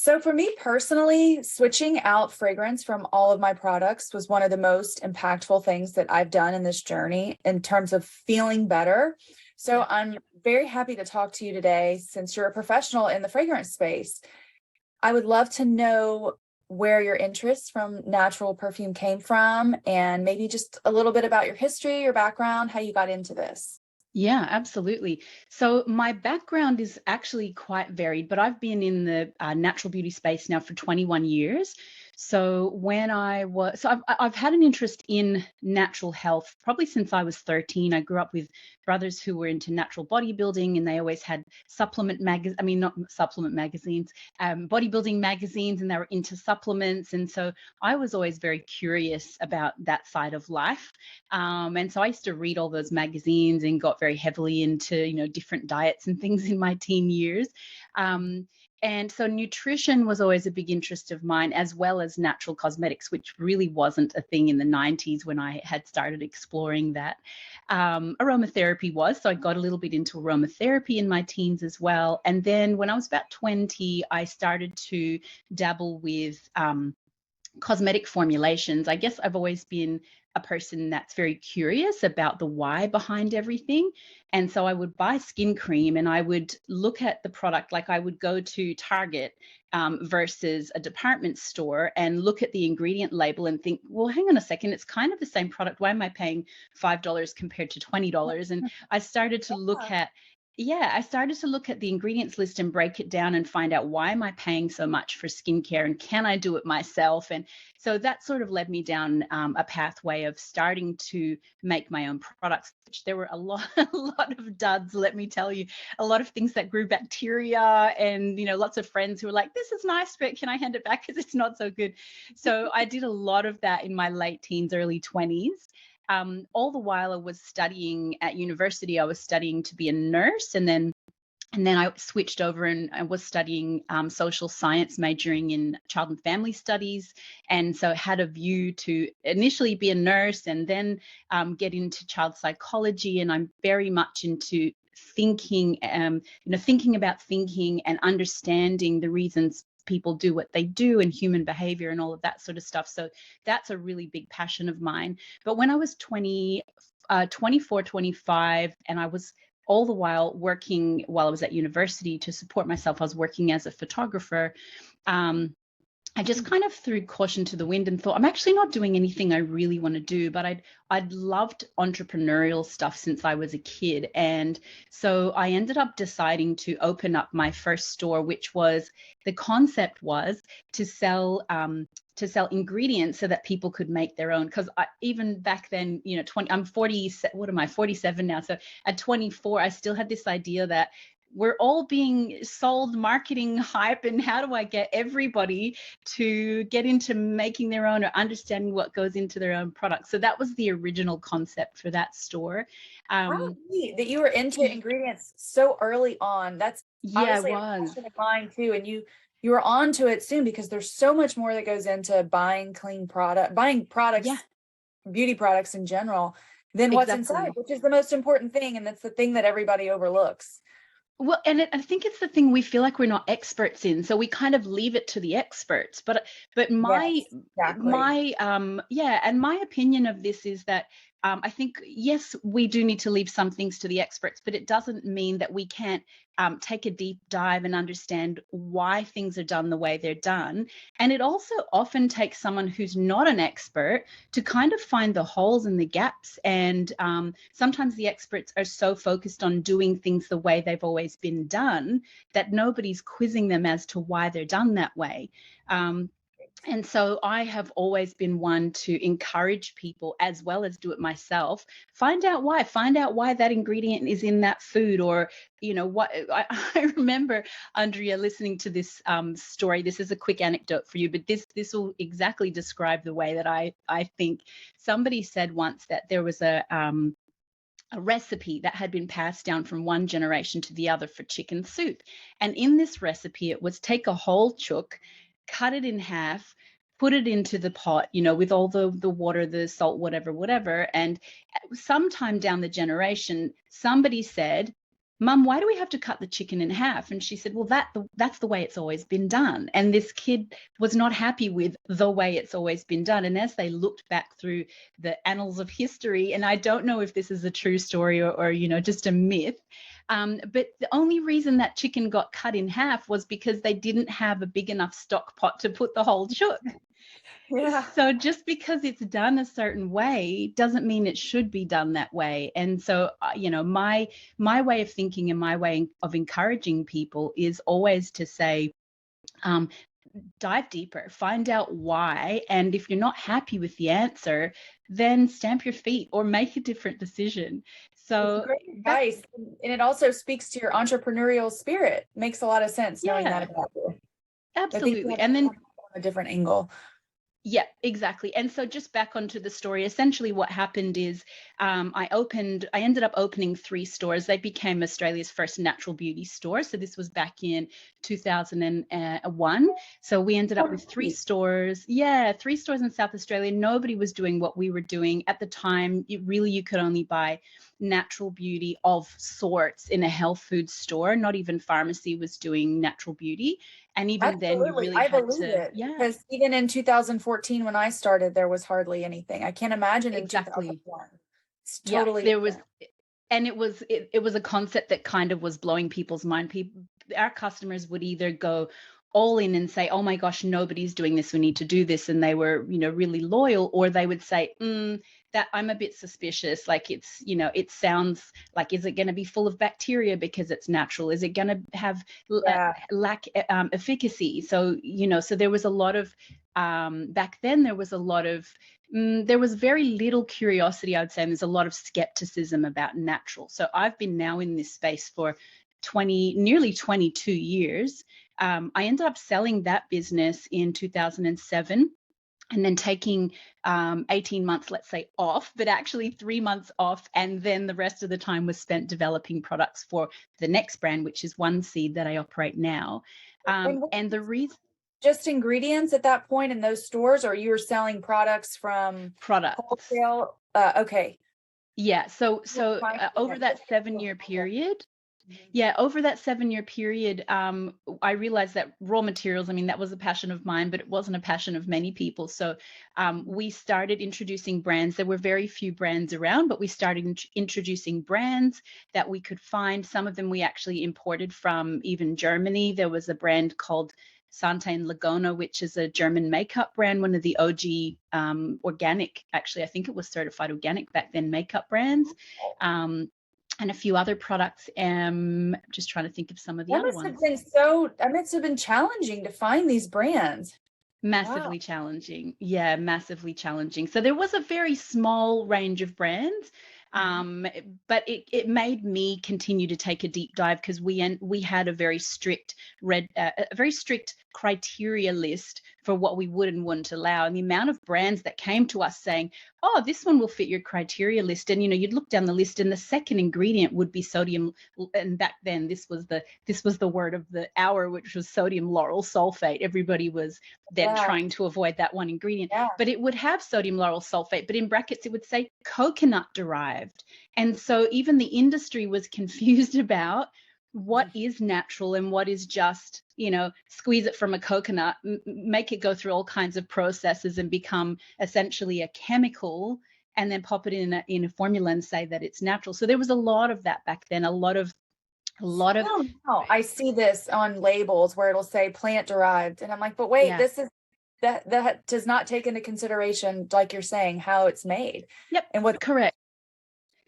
So for me personally, switching out fragrance from all of my products was one of the most impactful things that I've done in this journey in terms of feeling better. So Yeah. I'm very happy to talk to you today since you're a professional in the fragrance space. I would love to know where your interest from natural perfume came from and maybe just a little bit about your history, your background, how you got into this. Yeah, absolutely. So my background is actually quite varied, but I've been in the natural beauty space now for 21 years. So I've had an interest in natural health probably since I was 13. I grew up with brothers who were into natural bodybuilding, and they always had I mean, not supplement magazines, bodybuilding magazines, and they were into supplements. And so I was always very curious about that side of life. And so I used to read all those magazines and got very heavily into, different diets and things in my teen years. Um, and so nutrition was always a big interest of mine, as well as natural cosmetics, which really wasn't a thing in the 90s when I had started exploring that. Aromatherapy was, so I got a little bit into aromatherapy in my teens as well. And then when I was about 20, I started to dabble with cosmetic formulations. I guess I've always been a person that's very curious about the why behind everything. And so I would buy skin cream and I would look at the product, like I would go to Target versus a department store and look at the ingredient label and think, well, hang on a second, it's kind of the same product. Why am I paying $5 compared to $20? And I started to look Yeah. at I started to look at the ingredients list and break it down and find out, why am I paying so much for skincare and can I do it myself? And so that sort of led me down a pathway of starting to make my own products, which there were a lot of duds, let me tell you, a lot of things that grew bacteria, and lots of friends who were like, this is nice, but can I hand it back because it's not so good? So I did a lot of that in my late teens, early 20s. All the while I was studying at university, I was studying to be a nurse, and then I switched over and I was studying social science, majoring in child and family studies. And so I had a view to initially be a nurse and then get into child psychology. And I'm very much into thinking about thinking and understanding the reasons people do what they do and human behavior and all of that sort of stuff. So that's a really big passion of mine. But when I was 24, 25, and I was all the while working while I was at university to support myself, I was working as a photographer. Um, I just kind of threw caution to the wind and thought, I'm actually not doing anything I really want to do, but I'd loved entrepreneurial stuff since I was a kid. And so I ended up deciding to open up my first store, which was, the concept was to sell ingredients so that people could make their own. Because even back then, I'm 40, what am I, 47 now. So at 24, I still had this idea that we're all being sold marketing hype, and how do I get everybody to get into making their own or understanding what goes into their own products? So that was the original concept for that store. How Um, neat that you were into ingredients so early on. That's yeah, it obviously a was. passion of mine too, and you were on to it soon because there's so much more that goes into buying clean buying Yeah, products, beauty products in general, than what's inside, exactly. which is the most important thing, and that's the thing that everybody overlooks. Well, and I think it's the thing we feel like we're not experts in, so we kind of leave it to the experts. But my Yes, exactly. my yeah, and my opinion of this is that I think, yes, we do need to leave some things to the experts, but it doesn't mean that we can't take a deep dive and understand why things are done the way they're done. And it also often takes someone who's not an expert to kind of find the holes and the gaps. And sometimes the experts are so focused on doing things the way they've always been done that nobody's quizzing them as to why they're done that way. Um, and so I have always been one to encourage people, as well as do it myself. Find out why that ingredient is in that food, or, what I remember, Andrea, listening to this story. This is a quick anecdote for you, but this will exactly describe the way that I think. Somebody said once that there was a recipe that had been passed down from one generation to the other for chicken soup. And in this recipe, it was take a whole chook, cut it in half, put it into the pot, with all the water, the salt, whatever, whatever. And sometime down the generation, somebody said, Mum, why do we have to cut the chicken in half? And she said, well, that's the way it's always been done. And this kid was not happy with the way it's always been done. And as they looked back through the annals of history, and I don't know if this is a true story or just a myth, but the only reason that chicken got cut in half was because they didn't have a big enough stock pot to put the whole chook. Yeah. So just because it's done a certain way doesn't mean it should be done that way. And so, my way of thinking and my way of encouraging people is always to say, um, dive deeper, find out why. And if you're not happy with the answer, then stamp your feet or make a different decision. It's So great that's, advice. And it also speaks to your entrepreneurial spirit. Makes a lot of sense knowing that yeah, about you. I think you absolutely. have And to then come from a different angle. yeah, exactly. And so just back onto the story, essentially what happened is I ended up opening 3 stores. They became Australia's first natural beauty store. So this was back in 2001. So we ended up Oh, with three nice. stores. Yeah, 3 stores in South Australia. Nobody was doing what we were doing at the time. You could only buy natural beauty of sorts in a health food store. Not even pharmacy was doing natural beauty. And even then, you Absolutely. really I had believe to, it yeah. because even in 2014, when I started, there was hardly anything. I can't imagine in Exactly. 2001. It's Yeah, totally there was, different. and it was a concept that kind of was blowing people's mind. People, our customers would either go all in and say, "Oh my gosh, nobody's doing this. We need to do this," and they were, really loyal, or they would say, "That I'm a bit suspicious. Like it sounds like, is it going to be full of bacteria because it's natural? Is it going to have Yeah. lack efficacy?" So so there was a lot of back then. There was very little curiosity, I would say, and there's a lot of skepticism about natural. So I've been now in this space for nearly 22 years. I ended up selling that business in 2007 and then taking 18 months, let's say, off, but actually 3 months off. And then the rest of the time was spent developing products for the next brand, which is One Seed that I operate now. And what And the reason just ingredients at that point in those stores, or you were selling products from products. wholesale? Okay. Yeah. So We'll so find over it. that 7-year period, yeah, over that 7-year period, I realized that raw materials, I mean, that was a passion of mine, but it wasn't a passion of many people. So we started introducing brands. There were very few brands around, but we started introducing brands that we could find. Some of them we actually imported from even Germany. There was a brand called Sante and Lagona, which is a German makeup brand, one of the OG organic, actually, I think it was certified organic back then, makeup brands. And a few other products. Just trying to think of some of the That other must have ones. been that must have been challenging to find these brands. Wow. Massively challenging. Yeah, massively challenging. So there was a very small range of brands, Mhm. um, but it made me continue to take a deep dive because we had a very strict a very strict criteria list for what we would and wouldn't allow, and the amount of brands that came to us saying, "Oh, this one will fit your criteria list," and you'd look down the list, and the second ingredient would be sodium, and back then this was the word of the hour, which was sodium lauryl sulfate. Everybody was then Yeah. trying to avoid that one ingredient. Yeah. But it would have sodium lauryl sulfate, but in brackets it would say coconut derived. And so even the industry was confused about what is natural and what is just, squeeze it from a coconut, make it go through all kinds of processes and become essentially a chemical, and then pop it in a formula and say that it's natural. So there was a lot of that back then, a lot of Oh, no. I see this on labels where it'll say plant derived. And I'm like, but wait, yeah. this is that does not take into consideration, like you're saying, how it's made Yep, and what. correct.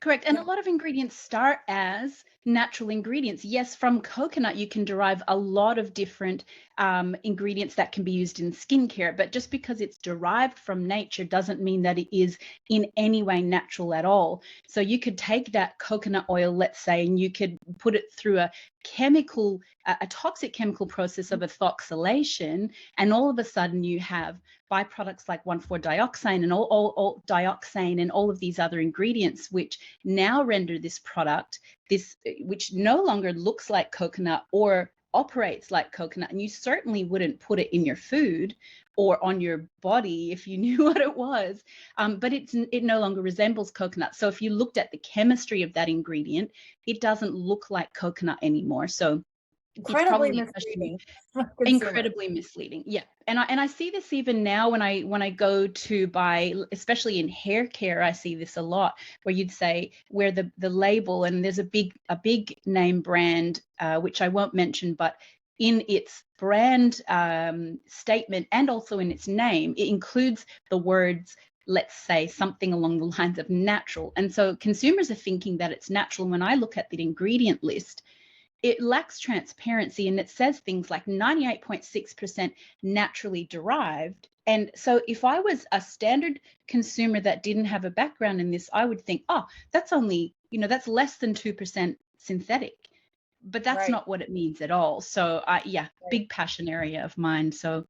Correct. And Yeah. a lot of ingredients start as natural ingredients. Yes, from coconut, you can derive a lot of different ingredients that can be used in skincare. But just because it's derived from nature doesn't mean that it is in any way natural at all. So you could take that coconut oil, let's say, and you could put it through a toxic chemical process of ethoxylation, and all of a sudden you have byproducts like 1,4-dioxane and all dioxane and all of these other ingredients, which now render this product, which no longer looks like coconut or operates like coconut, and you certainly wouldn't put it in your food or on your body if you knew what it was. But it no longer resembles coconut. So if you looked at the chemistry of that ingredient, it doesn't look like coconut anymore. So it's Incredibly probably a question. misleading for consumers. Incredibly misleading. Yeah. And I see this even now when I go to buy, especially in hair care, I see this a lot, where you'd say where the label, and there's a big name brand, which I won't mention, but in its brand statement and also in its name, it includes the words, let's say something along the lines of natural. And so consumers are thinking that it's natural. When I look at the ingredient list, it lacks transparency, and it says things like 98.6% naturally derived. And so if I was a standard consumer that didn't have a background in this, I would think, oh, that's only, that's less than 2% synthetic. But that's Right. not what it means at all. So yeah, Right. big passion area of mine. So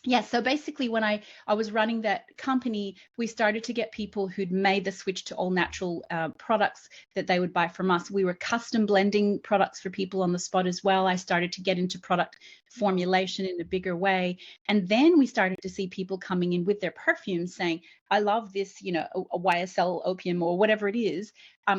yeah, so basically when I was running that company, we started to get people who'd made the switch to all natural products that they would buy from us. We were custom blending products for people on the spot as well. I started to get into product formulation in a bigger way. And then we started to see people coming in with their perfumes saying, I love this, a YSL opium or whatever it is.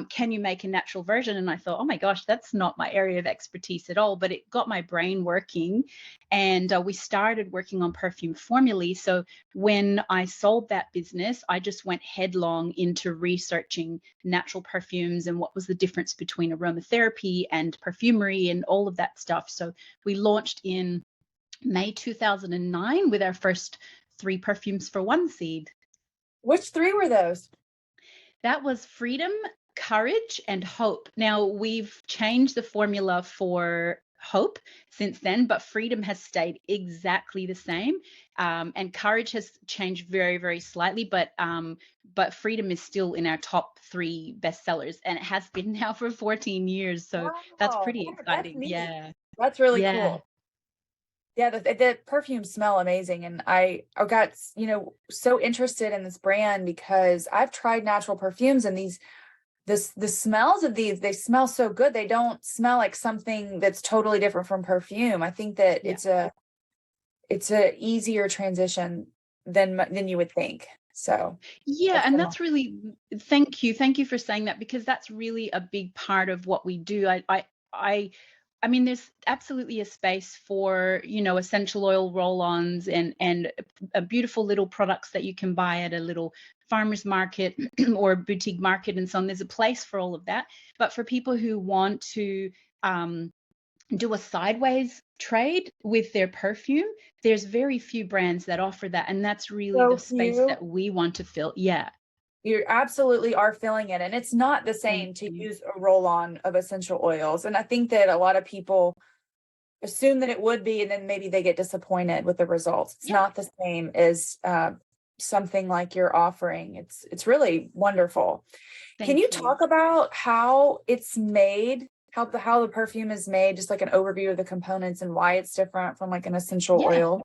Can you make a natural version? And I thought, oh my gosh, that's not my area of expertise at all, but it got my brain working. And we started working on perfume formulae. So when I sold that business, I just went headlong into researching natural perfumes and what was the difference between aromatherapy and perfumery and all of that stuff. So we launched in May 2009 with our first 3 perfumes for one seed. Which three were those? That was freedom, courage, and hope. Now, we've changed the formula for hope since then, but freedom has stayed exactly the same. And courage has changed very, very slightly, but freedom is still in our top 3 bestsellers, and it has been now for 14 years. So that's Wow, pretty that's exciting. neat. Yeah. That's really Yeah. cool. Yeah, the perfumes smell amazing, and I got so interested in this brand because I've tried natural perfumes, and the smells of these, they smell so good. They don't smell like something that's totally different from perfume. I think that Yeah. it's a easier transition than you would think. So Yeah, that's and been that's really, thank you. Thank you for saying that, because that's really a big part of what we do. I I mean, there's absolutely a space for, essential oil roll-ons and beautiful little products that you can buy at a little farmer's market or boutique market and so on. There's a place for all of that. But for people who want to um do a sideways trade with their perfume, there's very few brands that offer that, and that's really the so space few. that we want to fill. Yeah, You absolutely are feeling it, and it's not the thank same to you. use a roll-on of essential oils. And I think that a lot of people assume that it would be, and then maybe they get disappointed with the results. It's Yeah, not the same as something like you're offering. It's really wonderful. Can you thank you. talk about how it's made, how the perfume is made, just like an overview of the components and why it's different from like an essential Yeah, oil?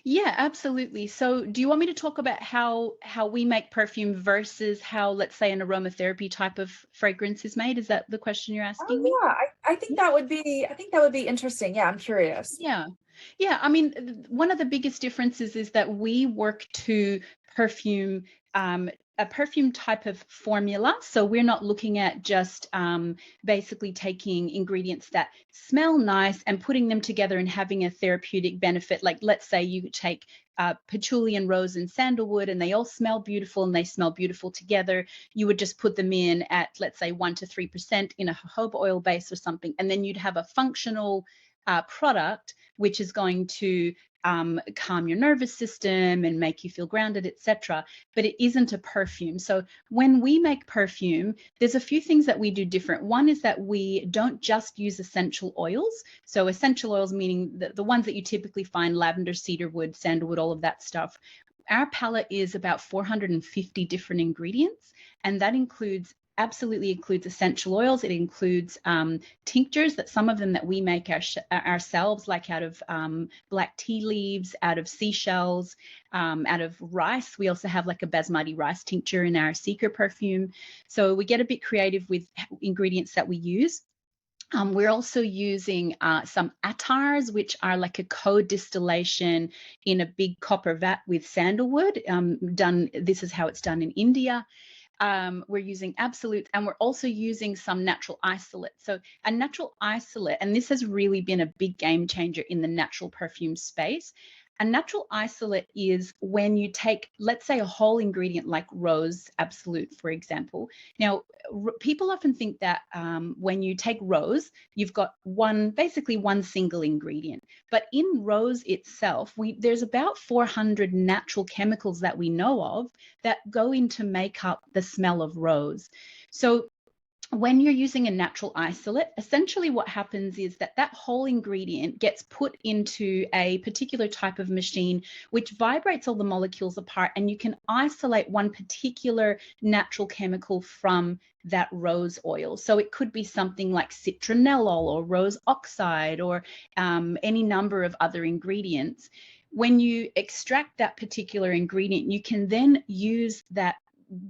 yeah, absolutely. So, do you want me to talk about how we make perfume versus how, let's say, an aromatherapy type of fragrance is made? Is that the question you're asking me? Oh yeah, I think that would be interesting. Yeah, I'm curious. Yeah. Yeah. I mean, one of the biggest differences is that we work to perfume, a perfume type of formula. So we're not looking at just basically taking ingredients that smell nice and putting them together and having a therapeutic benefit. Like, let's say you take patchouli and rose and sandalwood, and they all smell beautiful and they smell beautiful together. You would just put them in at, let's say, 1 to 3% in a jojoba oil base or something, and then you'd have a functional product, which is going to calm your nervous system and make you feel grounded, etc. But it isn't a perfume. So when we make perfume, there's a few things that we do different. One is that we don't just use essential oils. So essential oils meaning the ones that you typically find: lavender, cedarwood, sandalwood, all of that stuff. Our palette is about 450 different ingredients, and that absolutely includes essential oils. It includes tinctures, that some of them that we make ourselves, like out of black tea leaves, out of seashells, out of rice. We also have like a basmati rice tincture in our Seeker perfume. So we get a bit creative with ingredients that we use. We're also using some attars, which are like a co-distillation in a big copper vat with sandalwood. Done. This is how it's done in India. We're using absolute, and we're also using some natural isolate. So a natural isolate, and this has really been a big game changer in the natural perfume space. A natural isolate is when you take, let's say, a whole ingredient like rose absolute, for example. Now, people often think that when you take rose, you've got basically one single ingredient. But in rose itself, there's about 400 natural chemicals that we know of that go in to make up the smell of rose. So when you're using a natural isolate, essentially what happens is that that whole ingredient gets put into a particular type of machine, which vibrates all the molecules apart, and you can isolate one particular natural chemical from that rose oil. So it could be something like citronellol or rose oxide or any number of other ingredients. When you extract that particular ingredient, you can then use that,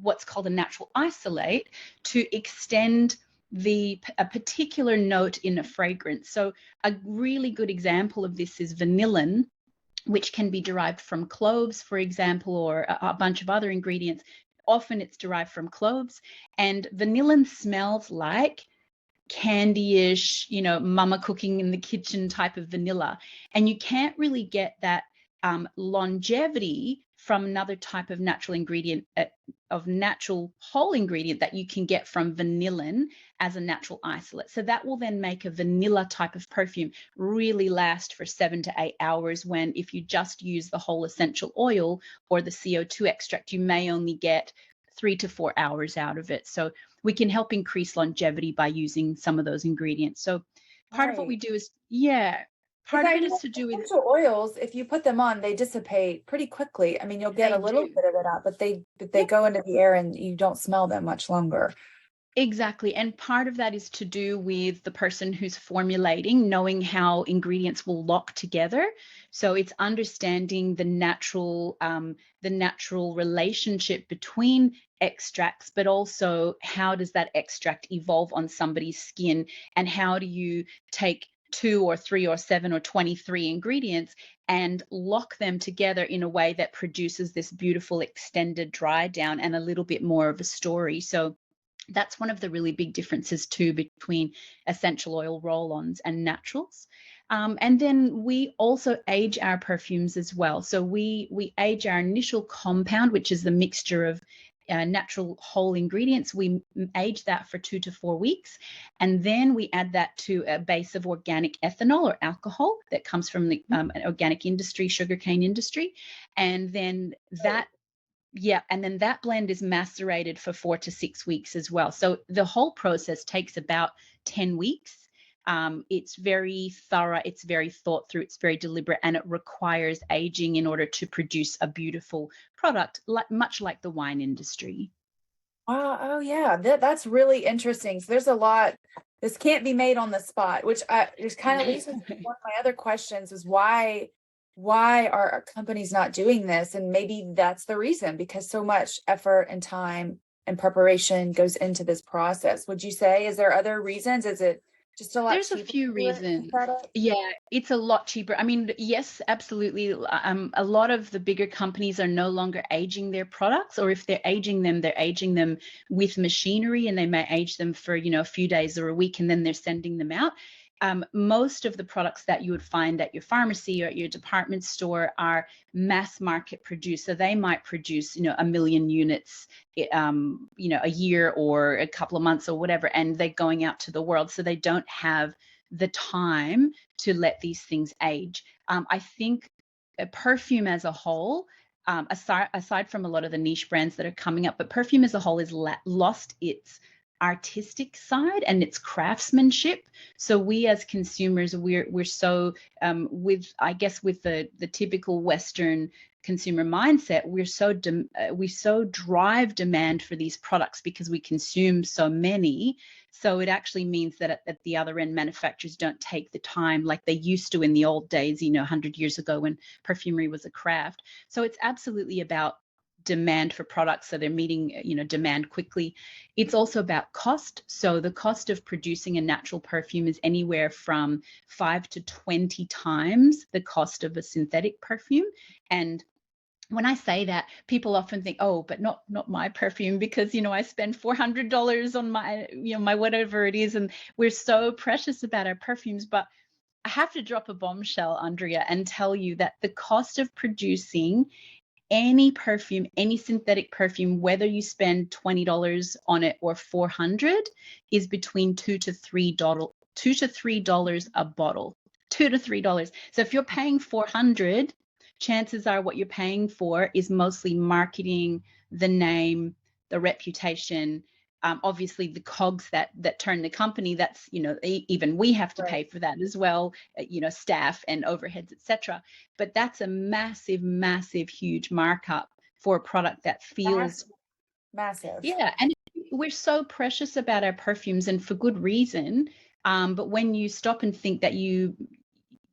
what's called a natural isolate, to extend a particular note in a fragrance. So a really good example of this is vanillin, which can be derived from cloves, for example, or a bunch of other ingredients. Often it's derived from cloves, and vanillin smells like candy-ish, mama cooking in the kitchen type of vanilla. And you can't really get that longevity from another type of natural ingredient, of natural whole ingredient, that you can get from vanillin as a natural isolate. So that will then make a vanilla type of perfume really last for 7 to 8 hours, when if you just use the whole essential oil or the CO2 extract, you may only get 3 to 4 hours out of it. So we can help increase longevity by using some of those ingredients. So part of what we Right. do is, yeah, Because part of I it know is to do with, essential oils, if you put them on, they dissipate pretty quickly. I mean, you'll get they a little do. bit of it out, but they Yep. go into the air and you don't smell them much longer. Exactly. And part of that is to do with the person who's formulating, knowing how ingredients will lock together. So it's understanding the natural relationship between extracts, but also how does that extract evolve on somebody's skin, and how do you take two or three or seven or 23 ingredients and lock them together in a way that produces this beautiful extended dry down and a little bit more of a story. So that's one of the really big differences too between essential oil roll-ons and naturals. And then we also age our perfumes as well. So we age our initial compound, which is the mixture of natural whole ingredients. We age that for 2 to 4 weeks, and then we add that to a base of organic ethanol or alcohol that comes from the organic industry, sugarcane industry, and then that, yeah, and then that blend is macerated for 4 to 6 weeks as well. So the whole process takes about 10 weeks. It's very thorough, it's very thought through, it's very deliberate, and it requires aging in order to produce a beautiful product, much like the wine industry. Wow. Oh, yeah. That's really interesting. So there's a lot. This can't be made on the spot, which just kind of No. leads me to one of my other questions is why are our companies not doing this? And maybe that's the reason, because so much effort and time and preparation goes into this process. Would you say, is there other reasons? Is it just a lot There's a cheaper few to do it reasons. synthetic? Yeah, it's a lot cheaper. I mean, yes, absolutely. A lot of the bigger companies are no longer aging their products, or if they're aging them, they're aging them with machinery, and they may age them for, a few days or a week, and then they're sending them out. Most of the products that you would find at your pharmacy or at your department store are mass market produced. So they might produce, 1 million units, a year or a couple of months or whatever, and they're going out to the world. So they don't have the time to let these things age. I think a perfume as a whole, aside from a lot of the niche brands that are coming up, but perfume as a whole has lost its artistic side and its craftsmanship. So we as consumers, we're so with, I guess, with the typical Western consumer mindset, we so drive demand for these products because we consume so many. So it actually means that at the other end, manufacturers don't take the time like they used to in the old days, 100 years ago when perfumery was a craft. So it's absolutely about demand for products, so they're meeting, demand quickly. It's also about cost. So the cost of producing a natural perfume is anywhere from 5 to 20 times the cost of a synthetic perfume. And when I say that, people often think, oh, but not my perfume, because I spend $400 on my whatever it is, and we're so precious about our perfumes. But I have to drop a bombshell, Andrea, and tell you that the cost of producing any perfume, any synthetic perfume, whether you spend $20 on it or 400, is between $2 to $3 a bottle. $2 to $3. So if you're paying 400, chances are what you're paying for is mostly marketing, the name, the reputation, obviously the cogs that turn the company. That's, even we have to Right. pay for that as well, staff and overheads, etc. But that's a massive, massive, huge markup for a product that feels, Massive. yeah. And we're so precious about our perfumes, and for good reason. But when you stop and think that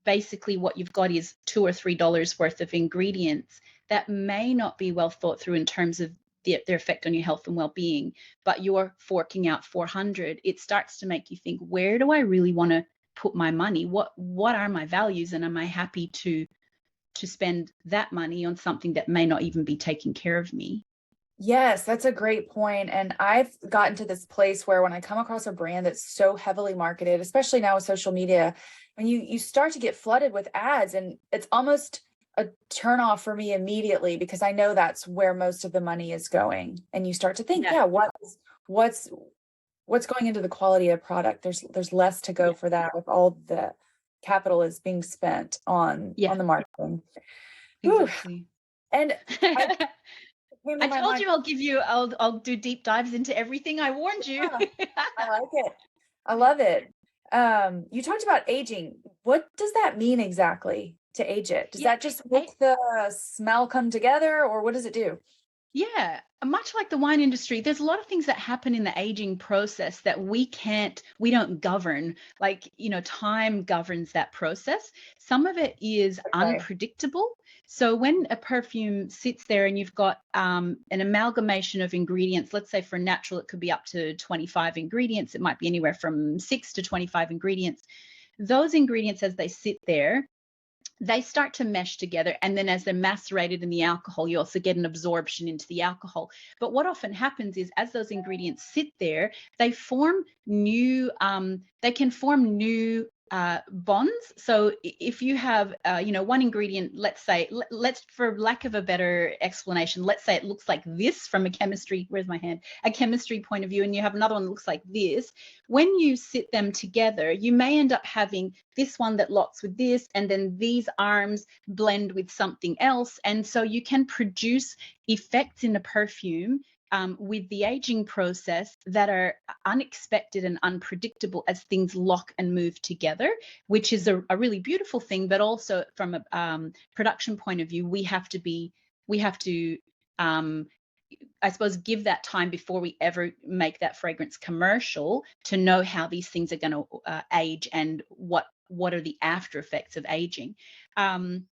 basically what you've got is $2 or $3 worth of ingredients that may not be well thought through in terms of their effect on your health and well-being, but you're forking out 400, it starts to make you think, where do I really want to put my money? What are my values? And am I happy to spend that money on something that may not even be taking care of me? Yes, that's a great point. And I've gotten to this place where when I come across a brand that's so heavily marketed, especially now with social media, when you start to get flooded with ads, and it's almost a turn off for me immediately, because I know that's where most of the money is going. And you start to think, Yeah, yeah, what's what's going into the quality of product? There's less to go yeah, for that if all the capital is being spent on yeah, the marketing. Whew. exactly. And I came to I my told mind, you I'll do deep dives into everything. I warned you. yeah, I like it. I love it. You talked about aging. What does that mean exactly, to age it? Does Yeah, that just make the smell come together, or what does it do? yeah, much like the wine industry, there's a lot of things that happen in the aging process that we don't govern. Like, time governs that process. Some of it is Okay. unpredictable. So when a perfume sits there and you've got an amalgamation of ingredients, let's say for natural, it could be up to 25 ingredients. It might be anywhere from 6 to 25 ingredients. Those ingredients, as they sit there, they start to mesh together, and then as they're macerated in the alcohol, you also get an absorption into the alcohol. But what often happens is, as those ingredients sit there, they can form new bonds. So if you have one ingredient, let's say, let's, for lack of a better explanation, let's say it looks like this from a chemistry, where's my hand, a chemistry point of view, and you have another one that looks like this. When you sit them together, you may end up having this one that locks with this, and then these arms blend with something else. And so you can produce effects in a perfume with the aging process that are unexpected and unpredictable as things lock and move together, which is a really beautiful thing. But also from a production point of view, we have to I suppose, give that time before we ever make that fragrance commercial, to know how these things are going to age, and what are the after effects of aging. Um,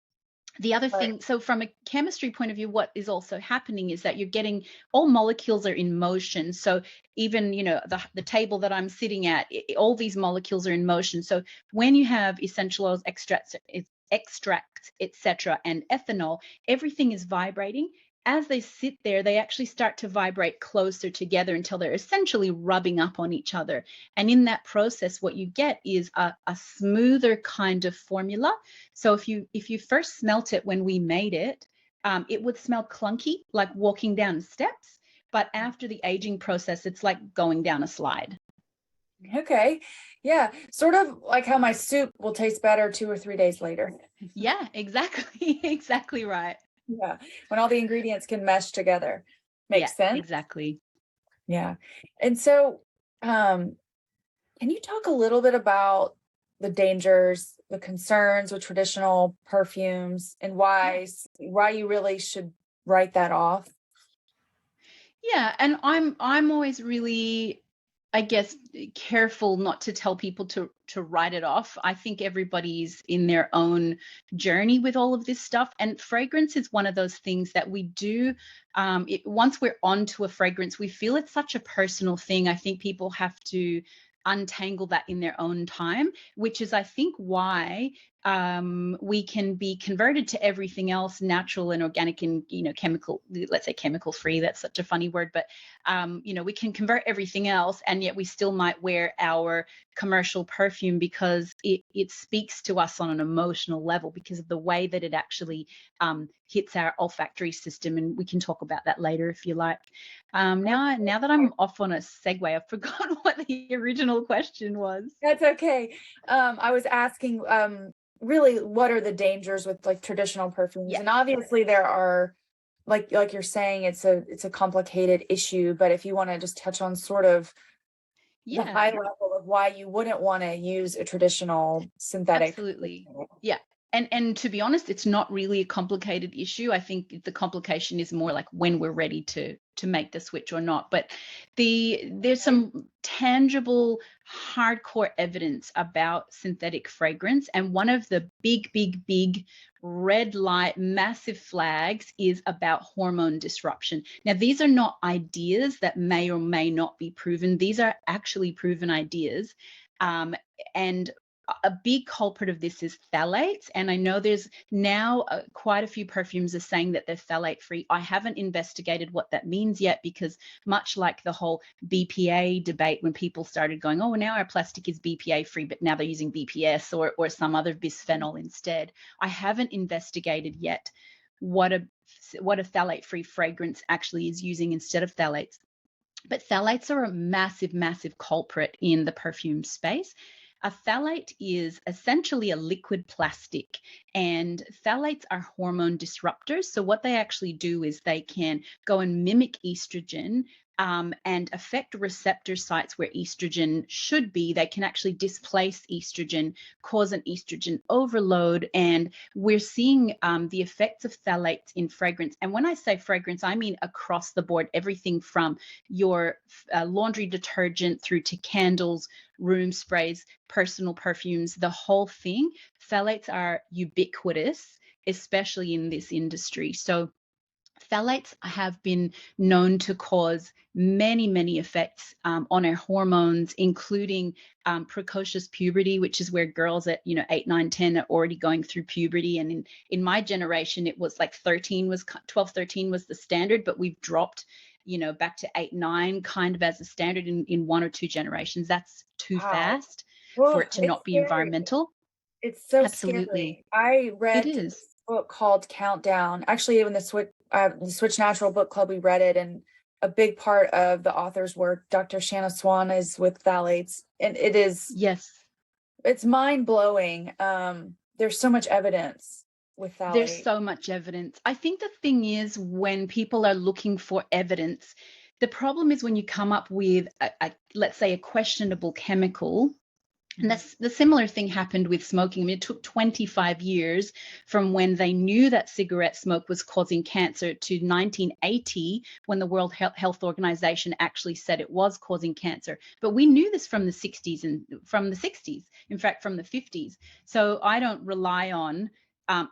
the other Right. thing, so from a chemistry point of view, what is also happening is that you're getting, all molecules are in motion. So even, the table that I'm sitting at, all these molecules are in motion. So when you have essential oils, extracts, etc., and ethanol, everything is vibrating. As they sit there, they actually start to vibrate closer together until they're essentially rubbing up on each other. And in that process, what you get is a smoother kind of formula. So if you first smelt it when we made it, it would smell clunky, like walking down steps. But after the aging process, it's like going down a slide. Okay. Yeah. Sort of like how my soup will taste better 2 or 3 days later. Yeah, exactly. Exactly right. Yeah. When all the ingredients can mesh together. Yeah, Makes sense. exactly. Yeah. And so, um, can you talk a little bit about the dangers, the concerns with traditional perfumes, and Yeah. why you really should write that off? Yeah, and I'm always really I guess, careful not to tell people to write it off. I think everybody's in their own journey with all of this stuff, and fragrance is one of those things that we do. Once we're onto a fragrance, we feel it's such a personal thing. I think people have to untangle that in their own time, which is, I think, why we can be converted to everything else, natural and organic and chemical. Let's say chemical free. That's such a funny word, but we can convert everything else, and yet we still might wear our commercial perfume because it speaks to us on an emotional level because of the way that it actually hits our olfactory system. And we can talk about that later if you like. Now that I'm off on a segue, I've forgotten what the original question was. That's okay. I was asking, really, what are the dangers with like traditional perfumes? Yeah, And obviously there are, like you're saying, it's a complicated issue, but if you want to just touch on sort of the yeah. high level of why you wouldn't want to use a traditional synthetic. Absolutely. Yeah. And to be honest, it's not really a complicated issue. I think the complication is more like when we're ready to make the switch or not. But there's some tangible, hardcore evidence about synthetic fragrance. And one of the big, big, big red light, massive flags is about hormone disruption. Now, these are not ideas that may or may not be proven. These are actually proven ideas. And a big culprit of this is phthalates. And I know there's now quite a few perfumes are saying that they're phthalate free. I haven't investigated what that means yet because, much like the whole BPA debate, when people started going, oh, now our plastic is BPA free, but now they're using BPS or some other bisphenol instead. I haven't investigated yet what a phthalate free fragrance actually is using instead of phthalates. But phthalates are a massive, massive culprit in the perfume space. A phthalate is essentially a liquid plastic, and phthalates are hormone disruptors. So, what they actually do is they can go and mimic estrogen and affect receptor sites where estrogen should be. They can actually displace estrogen, cause an estrogen overload. And we're seeing the effects of phthalates in fragrance. And when I say fragrance, I mean across the board, everything from your laundry detergent through to candles, room sprays, personal perfumes, the whole thing. Phthalates are ubiquitous, especially in this industry. So phthalates have been known to cause many, many effects on our hormones, including precocious puberty, which is where girls at 8, 9, 10 are already going through puberty. And in my generation, it was like 12, 13 was the standard, but we've dropped back to 8, 9 kind of as a standard in one or two generations. That's too Wow. fast for Oh, it to it's not be scary. environmental. It's so Absolutely. scary. I It read is. this book called Countdown. Actually, in the Switch Natural Book Club, we read it, and a big part of the author's work, Dr. Shanna Swan, is with phthalates, and Yes. it's mind blowing. There's so much evidence with There's phthalate. so much evidence. I think the thing is when people are looking for evidence, the problem is when you come up with let's say a questionable chemical. And Mhm. that's the similar thing happened with smoking. I mean, it took 25 years from when they knew that cigarette smoke was causing cancer to 1980 when the World Health Organization actually said it was causing cancer. But we knew this from the 60s and from the 60s, in fact, from the 50s. So I don't rely on,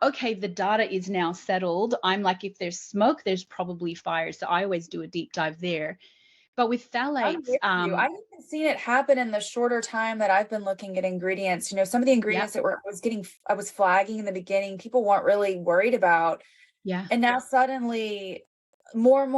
okay, the data is now settled. I'm like, if there's smoke, there's probably fire. So I always do a deep dive there. But with I'm phthalates, with you. I've even seen it happen in the shorter time that I've been looking at ingredients. Some of the yeah, ingredients that I was flagging in the beginning, people weren't really worried about. yeah. And now suddenly more and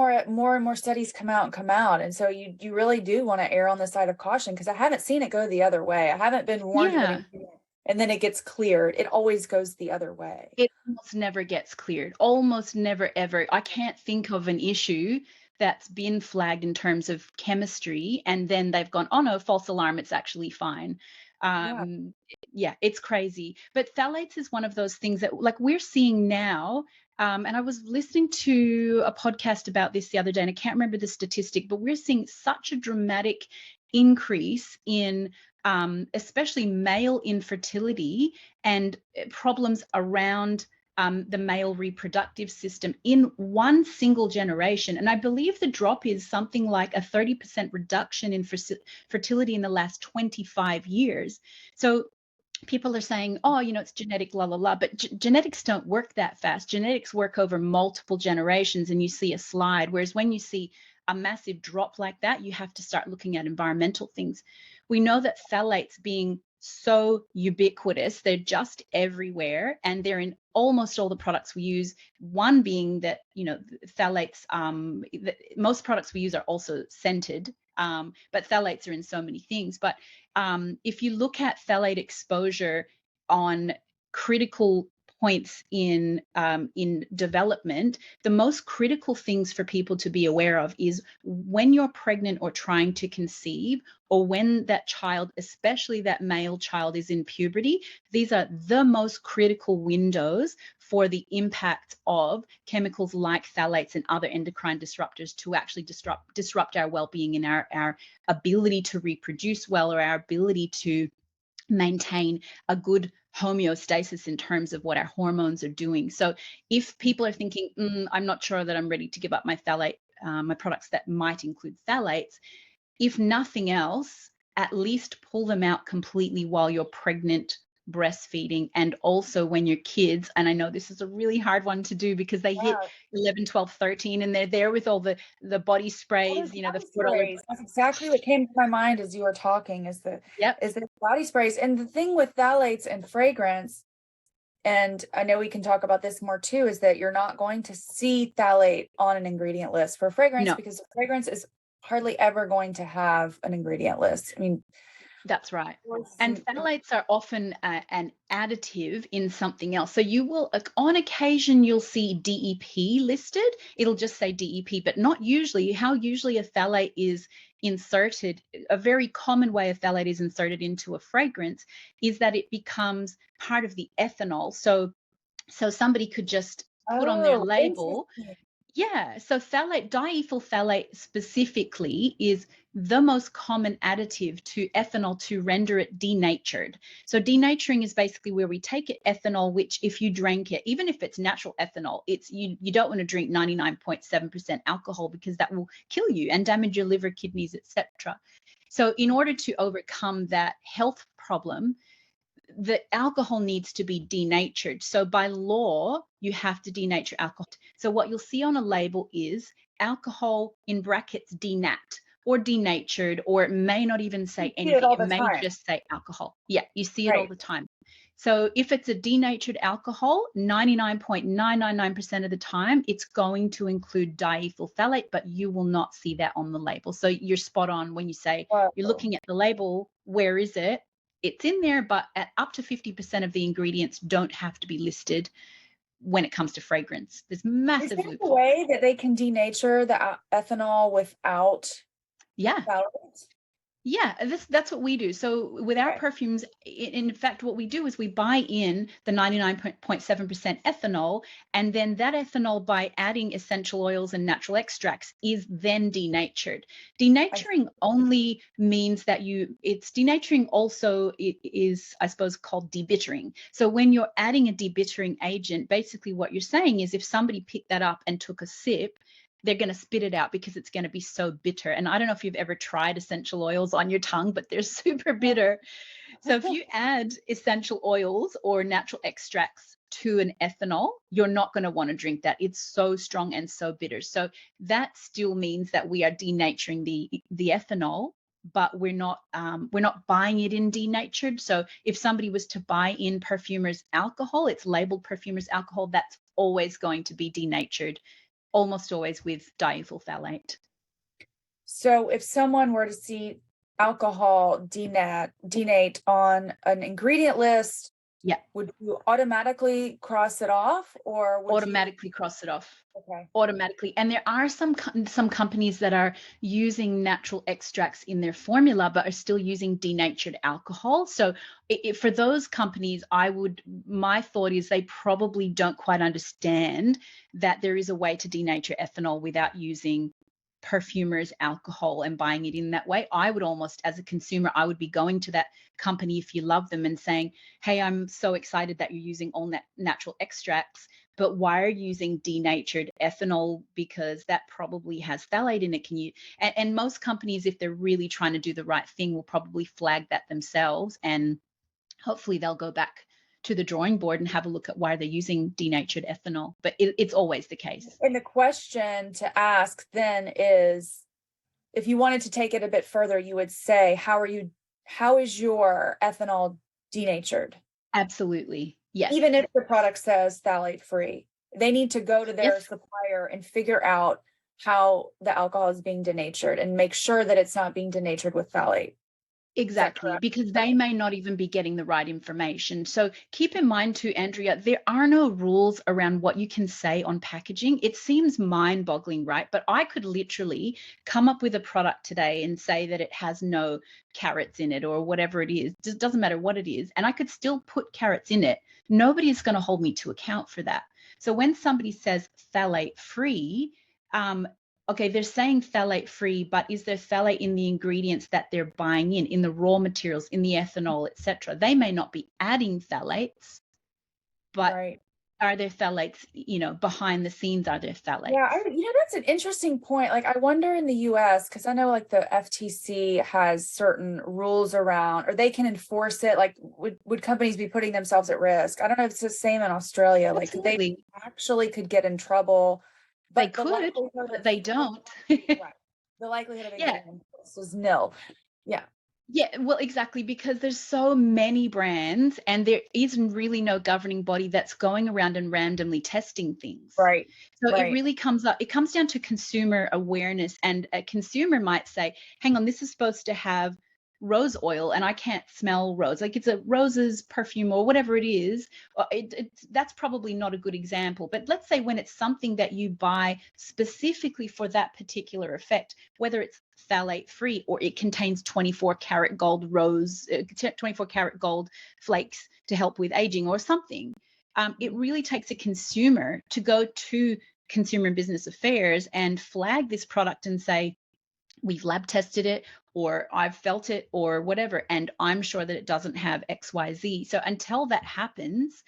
more studies come out. And so you really do want to err on the side of caution because I haven't seen it go the other way. I haven't been warned of Yeah, anything and then it gets cleared. It always goes the other way. it almost never gets cleared. Almost never ever. I can't think of an issue that's been flagged in terms of chemistry, and then they've gone, "Oh, no, false alarm, it's actually fine." Yeah. Um, yeah, it's crazy. But phthalates is one of those things that, like, we're seeing now, and I was listening to a podcast about this the other day, and I can't remember the statistic, but we're seeing such a dramatic increase in, especially male infertility and problems around the male reproductive system in one single generation. And I believe the drop is something like a 30% reduction in fertility in the last 25 years. So people are saying, oh, it's genetic, la, la, la, but genetics don't work that fast. Genetics work over multiple generations and you see a slide. Whereas when you see a massive drop like that, you have to start looking at environmental things. We know that phthalates being so ubiquitous, they're just everywhere and they're in almost all the products we use. One being that, phthalates, most products we use are also scented, but phthalates are in so many things. But if you look at phthalate exposure on critical points in development, the most critical things for people to be aware of is when you're pregnant or trying to conceive, or when that child, especially that male child, is in puberty. These are the most critical windows for the impact of chemicals like phthalates and other endocrine disruptors to actually disrupt our well-being and our ability to reproduce well, or our ability to maintain a good homeostasis in terms of what our hormones are doing. So if people are thinking, I'm not sure that I'm ready to give up my phthalate, my products that might include phthalates, if nothing else, at least pull them out completely while you're pregnant, breastfeeding, and also when your kids, and I know this is a really hard one to do because they hit Yeah. 11, 12, 13, and they're there with all the body What sprays, is the body $4. sprays? That's exactly what came to my mind as you were talking, Yep. is the body sprays. And the thing with phthalates and fragrance, and I know we can talk about this more too, is that you're not going to see phthalate on an ingredient list for fragrance No. because fragrance is hardly ever going to have an ingredient list. I mean, That's right. And some- phthalates are often an additive in something else. So you will, on occasion, you'll see DEP listed. It'll just say DEP, but not usually. How usually a phthalate is inserted, a very common way a phthalate is inserted into a fragrance is that it becomes part of the ethanol. So somebody could just put on their oh, label. interesting. Yeah, so phthalate, diethyl phthalate specifically is the most common additive to ethanol to render it denatured. So denaturing is basically where we take ethanol, which if you drank it, even if it's natural ethanol, it's you don't want to drink 99.7% alcohol because that will kill you and damage your liver, kidneys, etc. So in order to overcome that health problem, the alcohol needs to be denatured. So by law, you have to denature alcohol. So what you'll see on a label is alcohol in brackets denat or denatured, or it may not even say See it anything. all It the may time. just say alcohol. Yeah, you see it all Right. the time. So if it's a denatured alcohol, 99.999% of the time, it's going to include diethyl phthalate, but you will not see that on the label. So you're spot on when you say you're Whoa. looking at the label, where is it? It's in there, but at up to 50% of the ingredients don't have to be listed when it comes to fragrance. There's Is massive there a loopholes. way that they can denature the ethanol without Yeah. phthalates? Yeah, that's what we do. So with our Okay. perfumes, in fact, what we do is we buy in the 99.7% ethanol, and then that ethanol, by adding essential oils and natural extracts, is then denatured. I Denaturing only means that it's denaturing also it is, I suppose, called debittering. So when you're adding a debittering agent, basically what you're saying is if somebody picked that up and took a sip, they're going to spit it out because it's going to be so bitter. And I don't know if you've ever tried essential oils on your tongue, but they're super bitter. So if you add essential oils or natural extracts to an ethanol, you're not going to want to drink that. It's so strong and so bitter. So that still means that we are denaturing the ethanol, but we're not buying it in denatured. So if somebody was to buy in perfumer's alcohol, it's labeled perfumer's alcohol, that's always going to be denatured, almost always with diethyl phthalate. So if someone were to see alcohol denate on an ingredient list, Yeah, would you automatically cross it off or would you? automatically cross it off. Okay. Automatically. And there are some companies that are using natural extracts in their formula but are still using denatured alcohol. So for those companies, my thought is they probably don't quite understand that there is a way to denature ethanol without using perfumer's alcohol and buying it in that way. I would almost, as a consumer, I would be going to that company if you love them and saying, hey, I'm so excited that you're using all natural extracts, but why are you using denatured ethanol? Because that probably has phthalate in it. Can you? And most companies, if they're really trying to do the right thing, will probably flag that themselves, and hopefully they'll go back to the drawing board and have a look at why they're using denatured ethanol. But it's always the case. And the question to ask then is, if you wanted to take it a bit further, you would say, how is your ethanol denatured? Absolutely. Yes. Even if the product says phthalate free, they need to go to their Yes. supplier and figure out how the alcohol is being denatured and make sure that it's not being denatured with phthalate. Is that Exactly, correct? because they may not even be getting the right information. So keep in mind too, Andrea, there are no rules around what you can say on packaging. It seems mind-boggling, right? But I could literally come up with a product today and say that it has no carrots in it or whatever it is. It doesn't matter what it is. And I could still put carrots in it. Nobody is going to hold me to account for that. So when somebody says phthalate free, okay, they're saying phthalate free, but is there phthalate in the ingredients that they're buying in the raw materials, in the ethanol, etc.? They may not be adding phthalates, but Right. are there phthalates, behind the scenes, are there Yeah, phthalates? that's an interesting point. Like, I wonder in the US, because I know like the FTC has certain rules around, or they can enforce it. Like, would companies be putting themselves at risk? I don't know if it's the same in Australia. Like, they Absolutely. actually could get in trouble, They but the could, likelihood but of they don't. right, the likelihood of it Yeah. getting enforced is nil. Yeah, Yeah, well, exactly, because there's so many brands and there isn't really no governing body that's going around and randomly testing things. right, So it right. really it comes down to consumer awareness, and a consumer might say, hang on, this is supposed to have rose oil and I can't smell rose. Like, it's a rose's perfume or whatever it is. That's probably not a good example. But let's say when it's something that you buy specifically for that particular effect, whether it's phthalate free or it contains 24 karat gold 24 karat gold flakes to help with aging or something. It really takes a consumer to go to Consumer and Business Affairs and flag this product and say, we've lab tested it, or I've felt it, or whatever, and I'm sure that it doesn't have XYZ. So until that happens,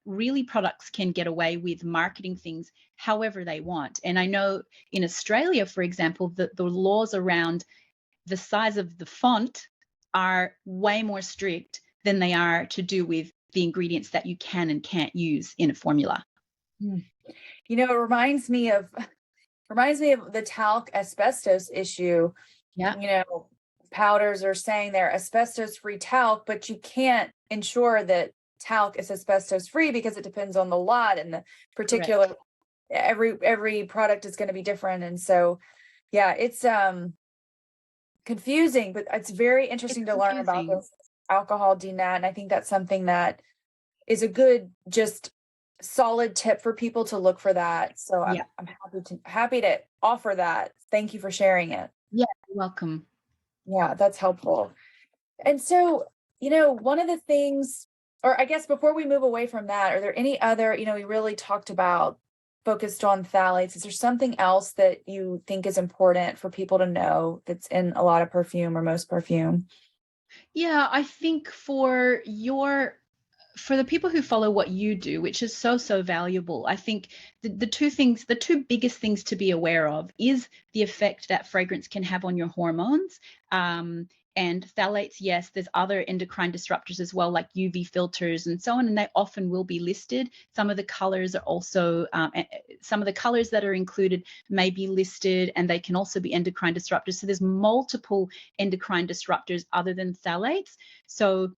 really products can get away with marketing things however they want. And I know in Australia, for example, the laws around the size of the font are way more strict than they are to do with the ingredients that you can and can't use in a formula. Mm. It reminds me of the talc asbestos issue. Yeah, you know, Powders are saying they're asbestos free talc, but you can't ensure that talc is asbestos free because it depends on the lot and the particular, correct. every product is going to be different. And so, yeah, it's confusing, but it's very It's interesting to learn about confusing. this alcohol denat. And I think that's something that is a good, just solid tip for people to look for that. So Yeah. I'm happy to offer that. Thank you for sharing it. Yeah, you're welcome. Yeah, that's helpful. And so, one of the things, or I guess before we move away from that, are there any other, we really talked about focused on phthalates. Is there something else that you think is important for people to know that's in a lot of perfume or most perfume? Yeah, I think for the people who follow what you do, which is so, so valuable, I think the two biggest things to be aware of is the effect that fragrance can have on your hormones. And phthalates, yes, there's other endocrine disruptors as well, like UV filters and so on, and they often will be listed. Some of the colors are also, some of the colors that are included may be listed, and they can also be endocrine disruptors. So there's multiple endocrine disruptors other than phthalates. So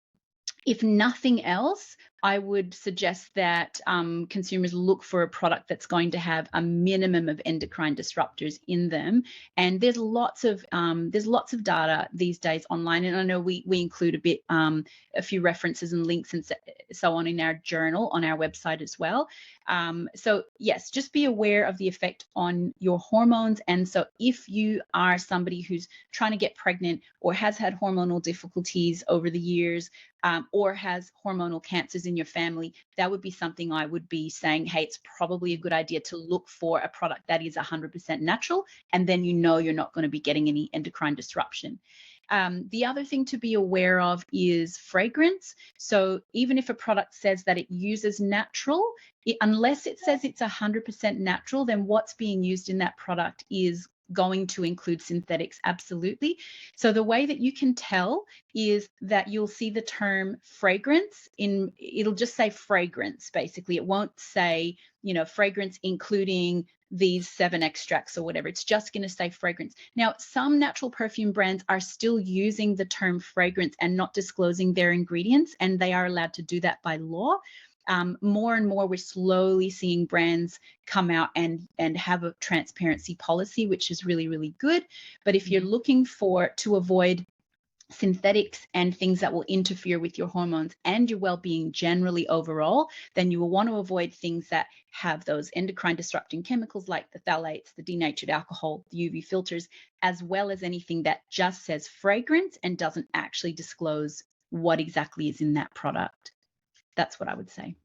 if nothing else, I would suggest that consumers look for a product that's going to have a minimum of endocrine disruptors in them. And there's lots of data these days online, and I know we include a few references and links and so on in our journal on our website as well. So yes, just be aware of the effect on your hormones. And so if you are somebody who's trying to get pregnant or has had hormonal difficulties over the years, or has hormonal cancers in in your family, that would be something I would be saying, hey, it's probably a good idea to look for a product that is 100% natural, and then you know you're not going to be getting any endocrine disruption. The other thing to be aware of is fragrance. So even if a product says that it uses natural, unless it says it's 100% natural, then what's being used in that product is going to include synthetics, absolutely. So the way that you can tell is that you'll see the term fragrance it'll just say fragrance, basically. It won't say, fragrance including these 7 extracts or whatever. It's just going to say fragrance. Now, some natural perfume brands are still using the term fragrance and not disclosing their ingredients, and they are allowed to do that by law. More and more, we're slowly seeing brands come out and have a transparency policy, which is really, really good. But if you're looking to avoid synthetics and things that will interfere with your hormones and your well-being generally overall, then you will want to avoid things that have those endocrine disrupting chemicals like the phthalates, the denatured alcohol, the UV filters, as well as anything that just says fragrance and doesn't actually disclose what exactly is in that product. That's what I would say.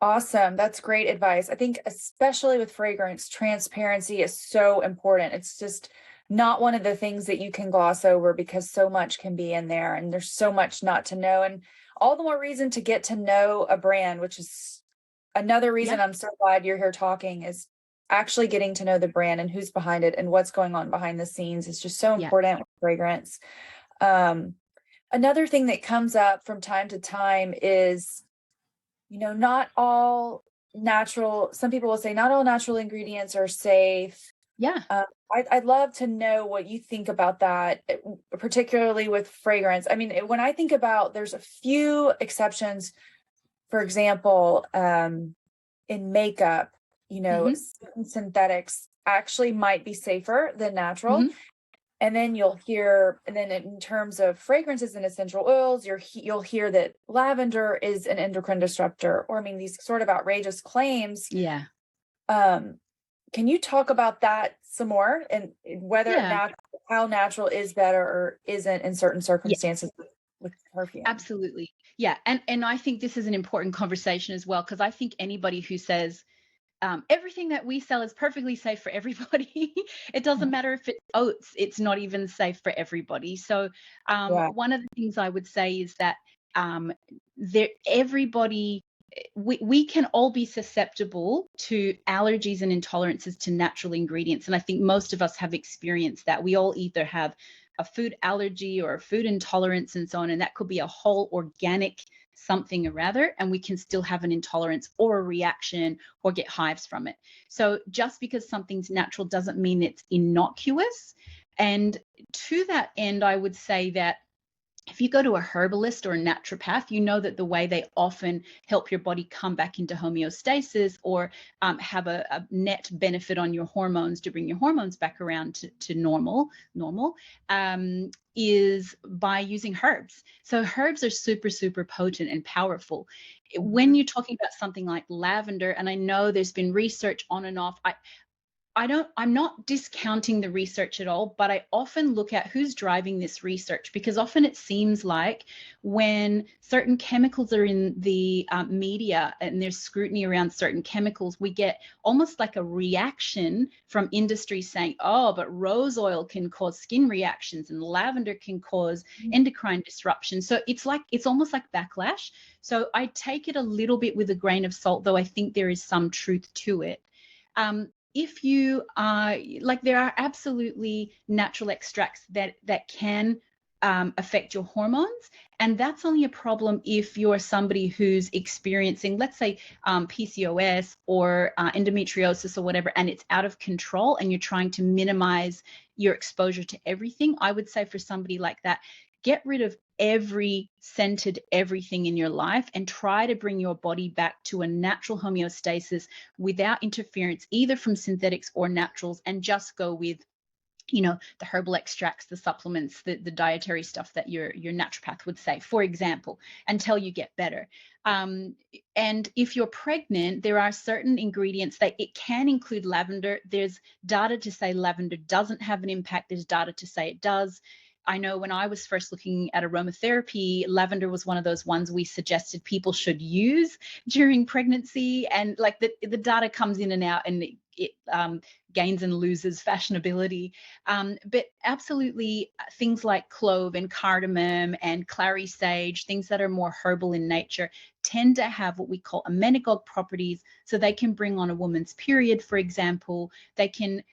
Awesome. That's great advice. I think especially with fragrance, transparency is so important. It's just not one of the things that you can gloss over because so much can be in there and there's so much not to know. And all the more reason to get to know a brand, which is another reason Yeah. I'm so glad you're here talking, is actually getting to know the brand and who's behind it and what's going on behind the scenes is just so Yeah. important with fragrance. Another thing that comes up from time to time is, not all natural, some people will say not all natural ingredients are safe. Yeah. I'd love to know what you think about that, particularly with fragrance. I mean, when I think about, there's a few exceptions. For example, in makeup, certain synthetics actually might be safer than natural. Mm-hmm. And then in terms of fragrances and essential oils, you'll hear that lavender is an endocrine disruptor, or I mean, these sort of outrageous claims. Yeah. Can you talk about that some more and whether Yeah. how natural is better or isn't in certain circumstances with perfume? Absolutely. Yeah. And I think this is an important conversation as well, because I think anybody who says everything that we sell is perfectly safe for everybody, it doesn't matter if it's oats, it's not even safe for everybody. So Yeah. one of the things I would say is that everybody, we can all be susceptible to allergies and intolerances to natural ingredients. And I think most of us have experienced that. We all either have a food allergy or a food intolerance and so on. And that could be a whole organic something or rather, and we can still have an intolerance or a reaction or get hives from it. So just because something's natural doesn't mean it's innocuous. And to that end, I would say that if you go to a herbalist or a naturopath, you know that the way they often help your body come back into homeostasis or have a net benefit on your hormones to bring your hormones back around to normal, is by using herbs. So herbs are super, super potent and powerful. When you're talking about something like lavender, and I know there's been research on and off, I'm not discounting the research at all, but I often look at who's driving this research, because often it seems like when certain chemicals are in the media and there's scrutiny around certain chemicals, we get almost like a reaction from industry saying, oh, but rose oil can cause skin reactions and lavender can cause endocrine disruption. So it's almost like backlash. So I take it a little bit with a grain of salt, though I think there is some truth to it. If you are there are absolutely natural extracts that can affect your hormones, and that's only a problem if you're somebody who's experiencing, let's say, PCOS or endometriosis or whatever, and it's out of control and you're trying to minimize your exposure to everything. I would say for somebody like that, get rid of every scented everything in your life and try to bring your body back to a natural homeostasis without interference, either from synthetics or naturals, and just go with the herbal extracts, the supplements, the dietary stuff that your naturopath would say, for example, until you get better. And if you're pregnant, there are certain ingredients that it can include lavender. There's data to say lavender doesn't have an impact. There's data to say it does. I know when I was first looking at aromatherapy, lavender was one of those ones we suggested people should use during pregnancy. And like the data comes in and out, and it gains and loses fashionability. But absolutely, things like clove and cardamom and clary sage, things that are more herbal in nature, tend to have what we call amenagogue properties. So they can bring on a woman's period, for example. They can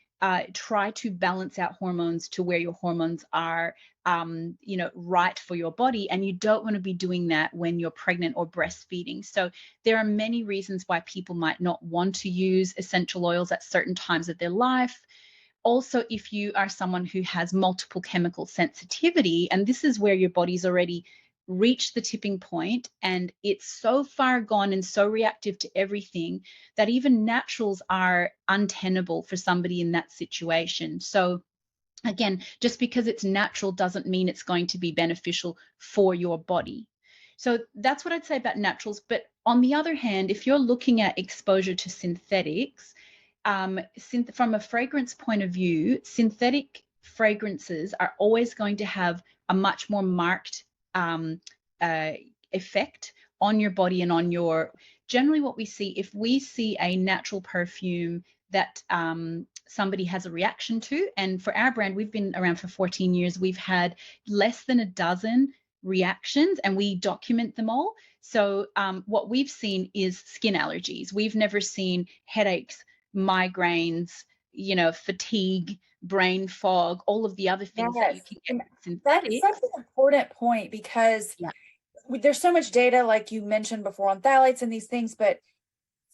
try to balance out hormones to where your hormones are, right for your body. And you don't want to be doing that when you're pregnant or breastfeeding. So there are many reasons why people might not want to use essential oils at certain times of their life. Also, if you are someone who has multiple chemical sensitivity, and this is where your body's already reached the tipping point and it's so far gone and so reactive to everything that even naturals are untenable for somebody in that situation. So again, just because it's natural doesn't mean it's going to be beneficial for your body. So that's what I'd say about naturals. But on the other hand, if you're looking at exposure to synthetics, from a fragrance point of view, synthetic fragrances are always going to have a much more marked um, uh, effect on your body and on your. Generally, what we see, if we see a natural perfume that somebody has a reaction to, and for our brand, we've been around for 14 years, we've had less than a dozen reactions and we document them all. So what we've seen is skin allergies. We've never seen headaches, migraines, fatigue, brain fog, all of the other things that you Yes. can get And with that's such synthetics. an important point because Yeah, there's so much data, like you mentioned before, on phthalates and these things, but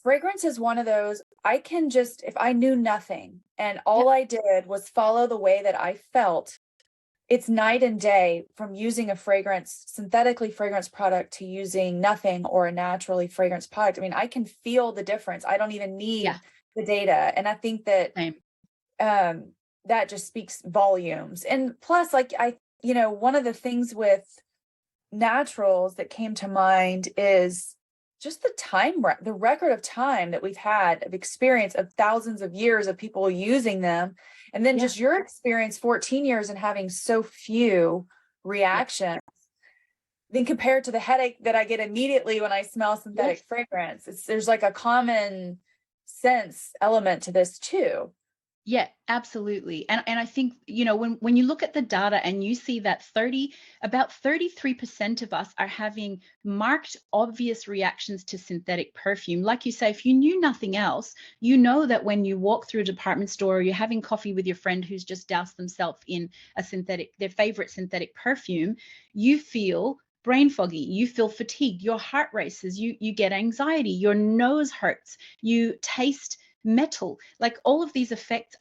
fragrance is one of those. I can just, if I knew nothing and yeah, all I did was follow the way that I felt, it's night and day from using a fragrance, synthetically fragrance product to using nothing or a naturally fragrance product. I mean, I can feel the difference. I don't even yeah, need the data. And I think that same. um that just speaks volumes. And plus, like one of the things with naturals that came to mind is just the record of time that we've had of experience of thousands of years of people using them, and then Yeah, just your experience 14 years and having so few yeah, reactions, then compared to the headache that I get immediately when I smell synthetic yes. fragrance. There's like a common sense element to this too. Yeah, absolutely. And I think, when you look at the data and you see that about 33% of us are having marked obvious reactions to synthetic perfume. Like you say, if you knew nothing else, you know that when you walk through a department store or you're having coffee with your friend who's just doused themselves in their favorite synthetic perfume, you feel brain foggy, you feel fatigued, your heart races, you get anxiety, your nose hurts, you taste metal. Like all of these effects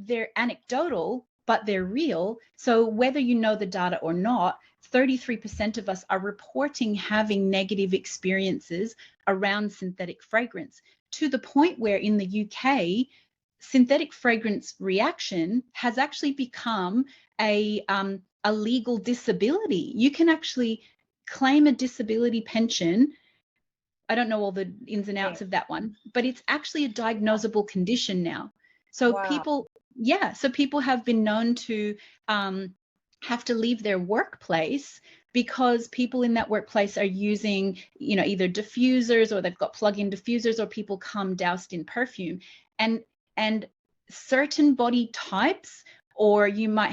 they're anecdotal, but they're real. So whether you know the data or not, 33% of us are reporting having negative experiences around synthetic fragrance, to the point where in the UK, synthetic fragrance reaction has actually become a legal disability. You can actually claim a disability pension. I don't know all the ins and outs Right. of that one, but it's actually a diagnosable condition now. So Wow. people have been known to have to leave their workplace because people in that workplace are using, either diffusers, or they've got plug-in diffusers, or people come doused in perfume, and and certain body types, or you might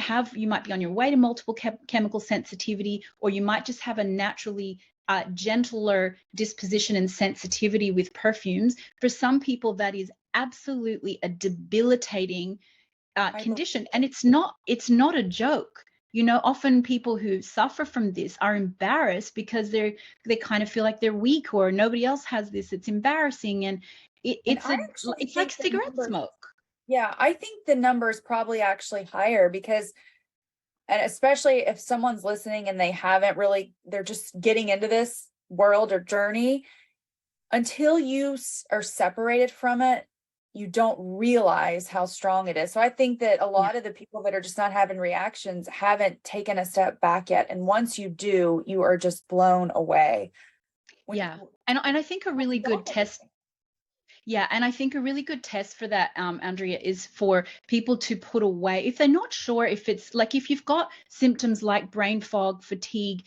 be on your way to multiple chemical sensitivity, or you might just have a naturally gentler disposition and sensitivity with perfumes. For some people, that is absolutely a debilitating I believe condition, and it. it's not a joke. Often people who suffer from this are embarrassed because they kind of feel like they're weak, or nobody else has this. It's embarrassing, and And I actually it's like think the cigarette numbers, smoke. yeah, I think the numbers probably actually higher because, and especially if someone's listening and they haven't really, they're just getting into this world or journey, until you are separated from it, you don't realize how strong it is. So I think that a Yeah. lot of the people that are just not having reactions haven't taken a step back yet. And once you do, you are just blown away. When Yeah. And I think a have really you done good test. anything? Yeah, and I think a really good test for that, Andrea, is for people to put away, if they're not sure if it's like if you've got symptoms like brain fog, fatigue,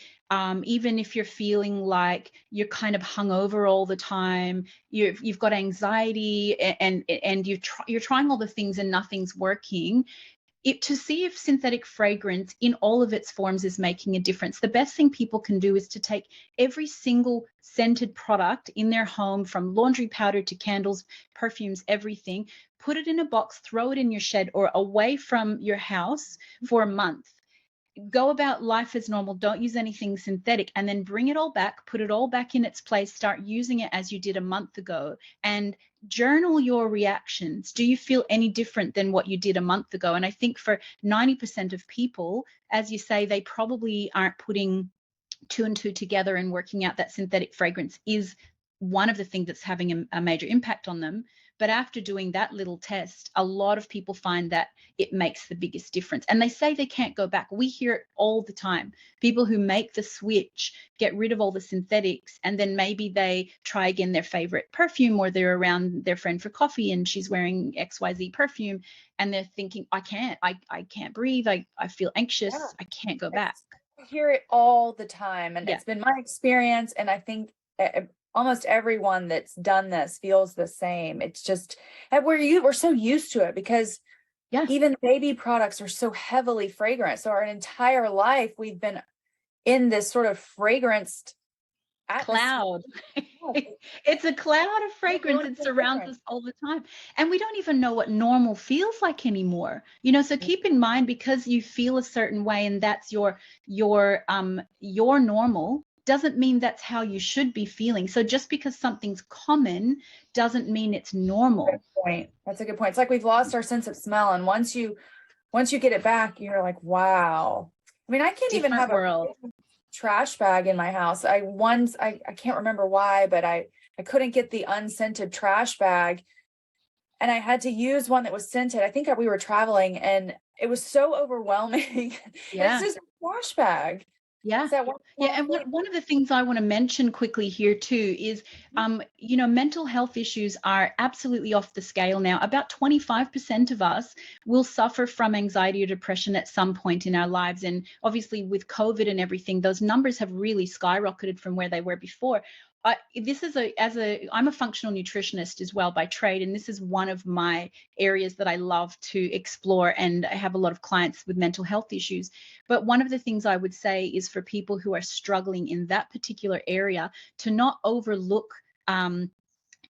even if you're feeling like you're kind of hungover all the time, you've got anxiety, and you're trying all the things and nothing's working, to see if synthetic fragrance in all of its forms is making a difference. The best thing people can do is to take every single scented product in their home, from laundry powder to candles, perfumes, everything, put it in a box, throw it in your shed or away from your house for a month. Go about life as normal, don't use anything synthetic, and then bring it all back, put it all back in its place, start using it as you did a month ago, and journal your reactions. Do you feel any different than what you did a month ago? And I think for 90% of people, as you say, they probably aren't putting two and two together and working out that synthetic fragrance is one of the things that's having a major impact on them. But after doing that little test, a lot of people find that it makes the biggest difference. And they say they can't go back. We hear it all the time. People who make the switch, get rid of all the synthetics, and then maybe they try again their favorite perfume, or they're around their friend for coffee and she's wearing XYZ perfume. And they're thinking, I can't breathe. I feel Yeah. anxious. I can't go back. I hear it all the time, and Yeah. it's been my experience, and I think almost everyone that's done this feels the same. It's just we're so used to it because Yeah. even baby products are so heavily fragrant. So our entire life we've been in this sort of fragranced atmosphere. Cloud. Yeah, It's a cloud of fragrance everyone's that so surrounds different. us all the time. And we don't even know what normal feels like anymore. You know, so keep in mind, because you feel a certain way and that's your normal, doesn't mean that's how you should be feeling. So just because something's common doesn't mean it's Good normal. point. That's a good point. It's like we've lost our sense of smell, and once you get it back, you're like, wow. I mean, I can't even Different have a world. trash bag in my house. I can't remember why, but I couldn't get the unscented trash bag, and I had to use one that was scented. I think we were traveling, and it was so overwhelming. It's Yeah. just a trash bag. Yeah. Is that one Yeah, more and thing? one of the things I wanna mention quickly here too is, you know, mental health issues are absolutely off the scale now. About 25% of us will suffer from anxiety or depression at some point in our lives, and obviously with COVID and everything, those numbers have really skyrocketed from where they were before. This is I'm a functional nutritionist as well by trade, and this is one of my areas that I love to explore, and I have a lot of clients with mental health issues. But one of the things I would say is for people who are struggling in that particular area to not overlook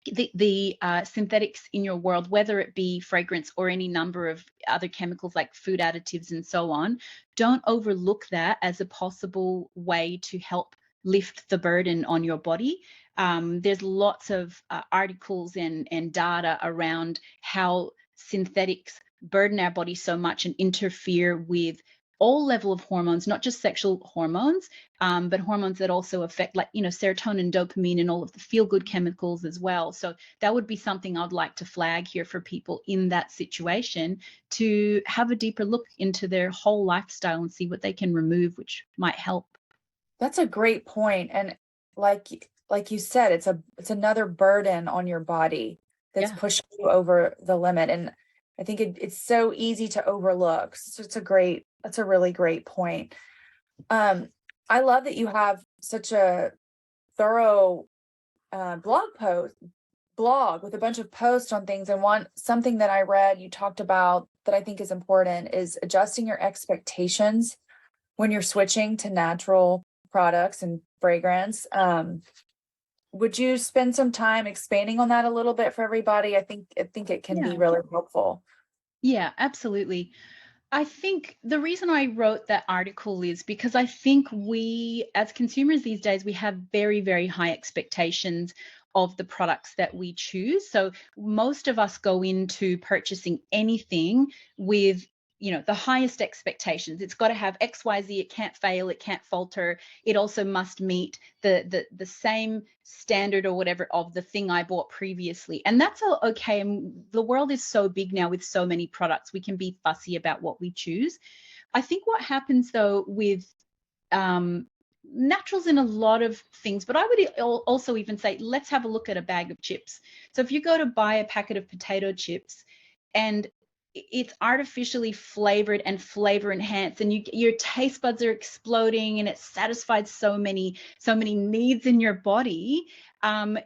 the synthetics in your world, whether it be fragrance or any number of other chemicals like food additives and so on. Don't overlook that as a possible way to help lift the burden on your body. There's lots of articles and data around how synthetics burden our body so much and interfere with all level of hormones, not just sexual hormones, but hormones that also affect, like, you know, serotonin, dopamine, and all of the feel good chemicals as well. So that would be something I'd like to flag here for people in that situation, to have a deeper look into their whole lifestyle and see what they can remove, which might help. That's a great point. And like you said, it's another burden on your body that's Yeah. pushing you over the limit. And I think it's so easy to overlook. So that's a really great point. Um, I love that you have such a thorough blog with a bunch of posts on things. And something that I read you talked about that I think is important is adjusting your expectations when you're switching to natural products and fragrance. Would you spend some time expanding on that a little bit for everybody? I think it can be Yeah. really helpful. Yeah, absolutely. I think the reason I wrote that article is because I think we, as consumers these days, we have very, very high expectations of the products that we choose. So most of us go into purchasing anything with, you know, the highest expectations. It's got to have XYZ, it can't fail, it can't falter. It also must meet the same standard or whatever of the thing I bought previously. And that's all okay. And the world is so big now with so many products. We can be fussy about what we choose. I think what happens though with um, naturals in a lot of things, but I would also even say, let's have a look at a bag of chips. So if you go to buy a packet of potato chips and it's artificially flavored and flavor enhanced, and your taste buds are exploding and it satisfied so many needs in your body. um,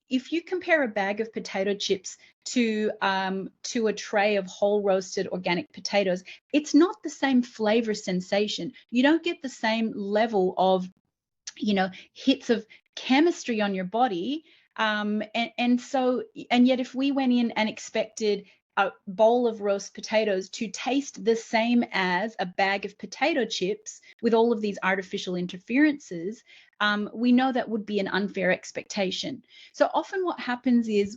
if you compare a bag of potato chips to a tray of whole roasted organic potatoes, it's not the same flavor sensation. You don't get the same level of, hits of chemistry on your body. And yet if we went in and expected a bowl of roast potatoes to taste the same as a bag of potato chips with all of these artificial interferences, we know that would be an unfair expectation. So often what happens is,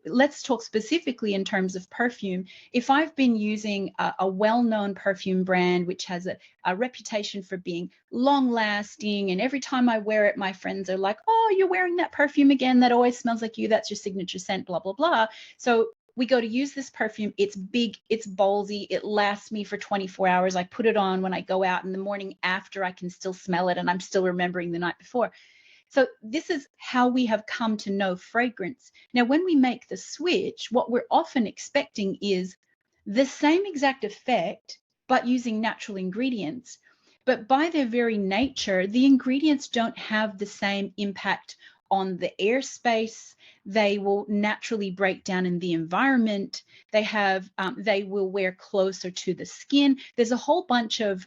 let's talk specifically in terms of perfume. If I've been using a well-known perfume brand which has a reputation for being long lasting, and every time I wear it, my friends are like, oh, you're wearing that perfume again, that always smells like you, that's your signature scent, blah blah blah. So we go to use this perfume, it's big, it's ballsy, it lasts me for 24 hours. I put it on when I go out, in the morning after I can still smell it and I'm still remembering the night before. So this is how we have come to know fragrance. Now, when we make the switch, what we're often expecting is the same exact effect, but using natural ingredients. But by their very nature, the ingredients don't have the same impact on the airspace. They will naturally break down in the environment. They will wear closer to the skin. There's a whole bunch of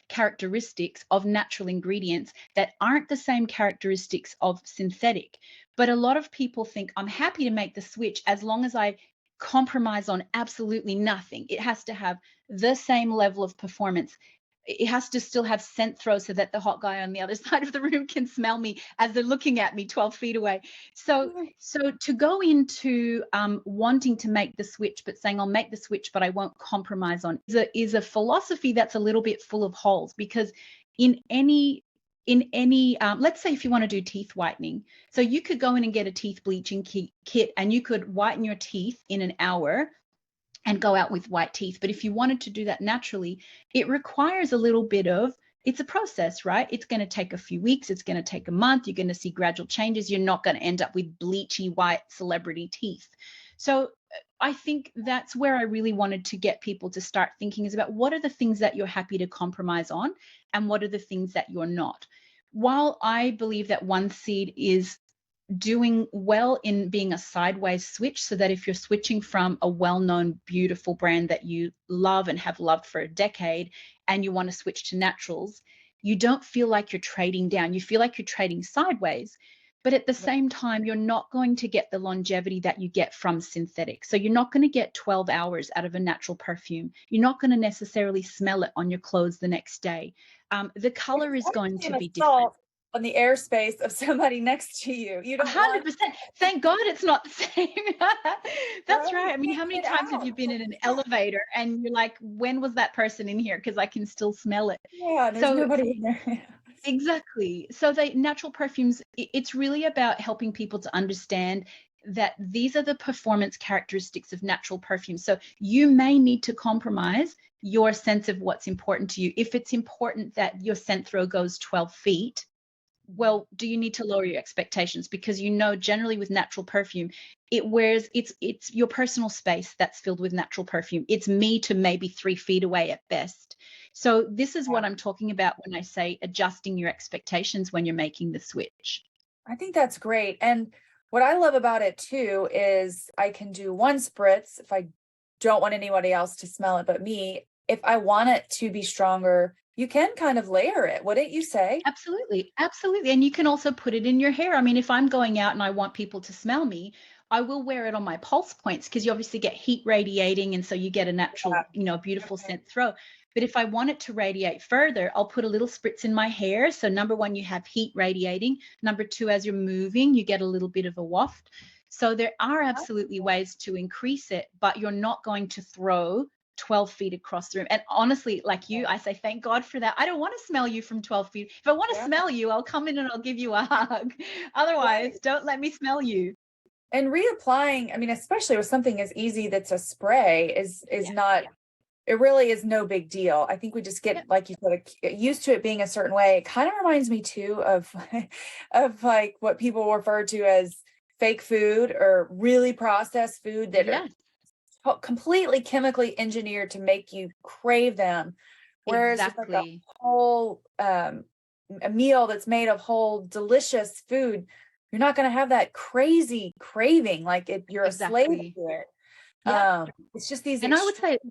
characteristics of natural ingredients that aren't the same characteristics of synthetic. But a lot of people think, I'm happy to make the switch as long as I compromise on absolutely nothing. It has to have the same level of performance. It has to still have scent throw so that the hot guy on the other side of the room can smell me as they're looking at me 12 feet away. So, so to go into wanting to make the switch, but saying I'll make the switch, but I won't compromise on, is a philosophy that's a little bit full of holes. Because in any let's say if you want to do teeth whitening, so you could go in and get a teeth bleaching kit and you could whiten your teeth in an hour and go out with white teeth. But if you wanted to do that naturally, it requires a little bit of, it's a process, right? It's going to take a few weeks. It's going to take a month. You're going to see gradual changes. You're not going to end up with bleachy white celebrity teeth. So I think that's where I really wanted to get people to start thinking, is about what are the things that you're happy to compromise on and what are the things that you're not. While I believe that One Seed is doing well in being a sideways switch, so that if you're switching from a well-known beautiful brand that you love and have loved for a decade and you want to switch to naturals, you don't feel like you're trading down, you feel like you're trading sideways. But at the same time, you're not going to get the longevity that you get from synthetic. So you're not going to get 12 hours out of a natural perfume. You're not going to necessarily smell it on your clothes the next day. The color is going to be different. On the airspace of somebody next to you. You don't want 100%. Thank God it's not the same. That's right. I mean, how many it times have out. you been in an elevator and you're like, when was that person in here? Because I can still smell it. Yeah, there's So nobody in there. exactly. So the natural perfumes, it's really about helping people to understand that these are the performance characteristics of natural perfume. So you may need to compromise your sense of what's important to you. If it's important that your scent throw goes 12 feet, well, do you need to lower your expectations? Because generally with natural perfume, it's your personal space that's filled with natural perfume. It's me to maybe 3 feet away at best. So this is what I'm talking about when I say adjusting your expectations when you're making the switch. I think that's great. And what I love about it too is I can do one spritz if I don't want anybody else to smell it but me. If I want it to be stronger, you can kind of layer it, wouldn't you say? Absolutely, absolutely. And you can also put it in your hair. I mean, if I'm going out and I want people to smell me, I will wear it on my pulse points, because you obviously get heat radiating, and so you get a natural, beautiful Okay. scent throw. But if I want it to radiate further, I'll put a little spritz in my hair. So number one, you have heat radiating. Number two, as you're moving, you get a little bit of a waft. So there are absolutely ways to increase it, but you're not going to throw 12 feet across the room. And honestly, like you, I say, thank God for that. I don't want to smell you from 12 feet. If I want to Yeah. smell you, I'll come in and I'll give you a hug. Right. Otherwise, don't let me smell you. And reapplying, I mean, especially with something as easy that's a spray is Yeah. not it really is no big deal. I think we just Yep. get, like you said, used to it being a certain way. It kind of reminds me too of of like what people refer to as fake food or really processed food that are Yes, completely chemically engineered to make you crave them. Whereas with like a exactly. whole a meal that's made of whole delicious food, you're not going to have that crazy craving like if you're a slave Exactly. to it. Yeah. It's just these And I would extreme. say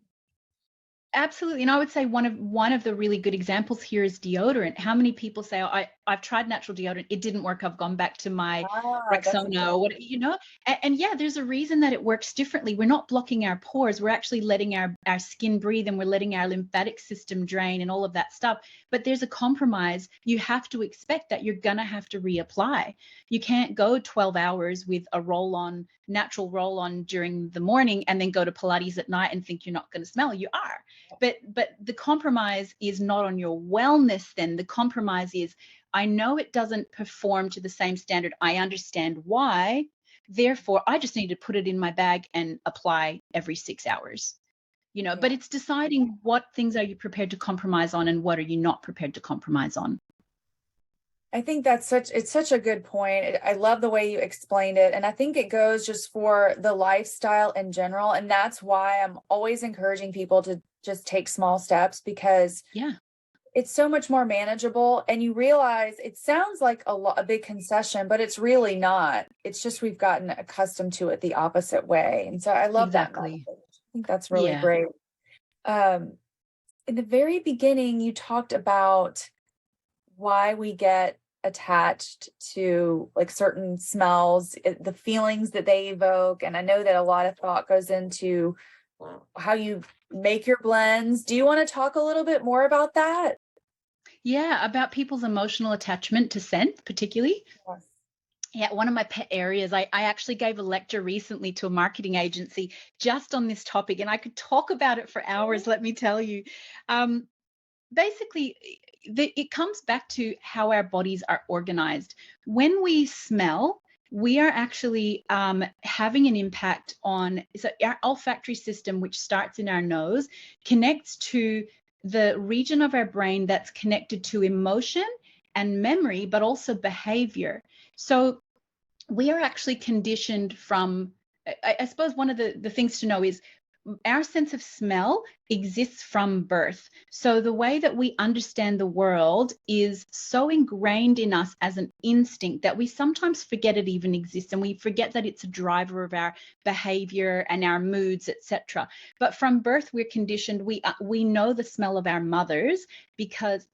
absolutely. And I would say one of the really good examples here is deodorant. How many people say, "Oh, I've tried natural deodorant. It didn't work. I've gone back to my That's a Rexona or what, And yeah, there's a reason that it works differently. We're not blocking our pores. We're actually letting our skin breathe, and we're letting our lymphatic system drain and all of that stuff. But there's a compromise. You have to expect that you're gonna have to reapply. You can't go 12 hours with a natural roll on during the morning and then go to Pilates at night and think you're not going to smell. You are. But the compromise is not on your wellness. Then the compromise is, I know it doesn't perform to the same standard. I understand why. Therefore, I just need to put it in my bag and apply every 6 hours. But Yeah. it's deciding what things are you prepared to compromise on and what are you not prepared to compromise on. I think it's such a good point. I love the way you explained it. And I think it goes just for the lifestyle in general. And that's why I'm always encouraging people to just take small steps because Yeah, it's so much more manageable. And you realize it sounds like a big concession, but it's really not. It's just we've gotten accustomed to it the opposite way. And so I love that message. exactly. I think that's really Yeah. great. Um, in the very beginning, you talked about why we get attached to like certain smells, the feelings that they evoke. And I know that a lot of thought goes into how you make your blends. Do you want to talk a little bit more about that? Yeah, about people's emotional attachment to scent, particularly. Yes. Yeah, one of my pet areas. I actually gave a lecture recently to a marketing agency just on this topic, and I could talk about it for hours, let me tell you. Um, Basically, it comes back to how our bodies are organized. When we smell, we are actually having an impact on, so our olfactory system, which starts in our nose, connects to the region of our brain that's connected to emotion and memory, but also behavior. So we are actually conditioned from, I suppose one of the things to know is our sense of smell exists from birth. So the way that we understand the world is so ingrained in us as an instinct that we sometimes forget it even exists, and we forget that it's a driver of our behavior and our moods, etc. But from birth, we're conditioned. We know the smell of our mothers because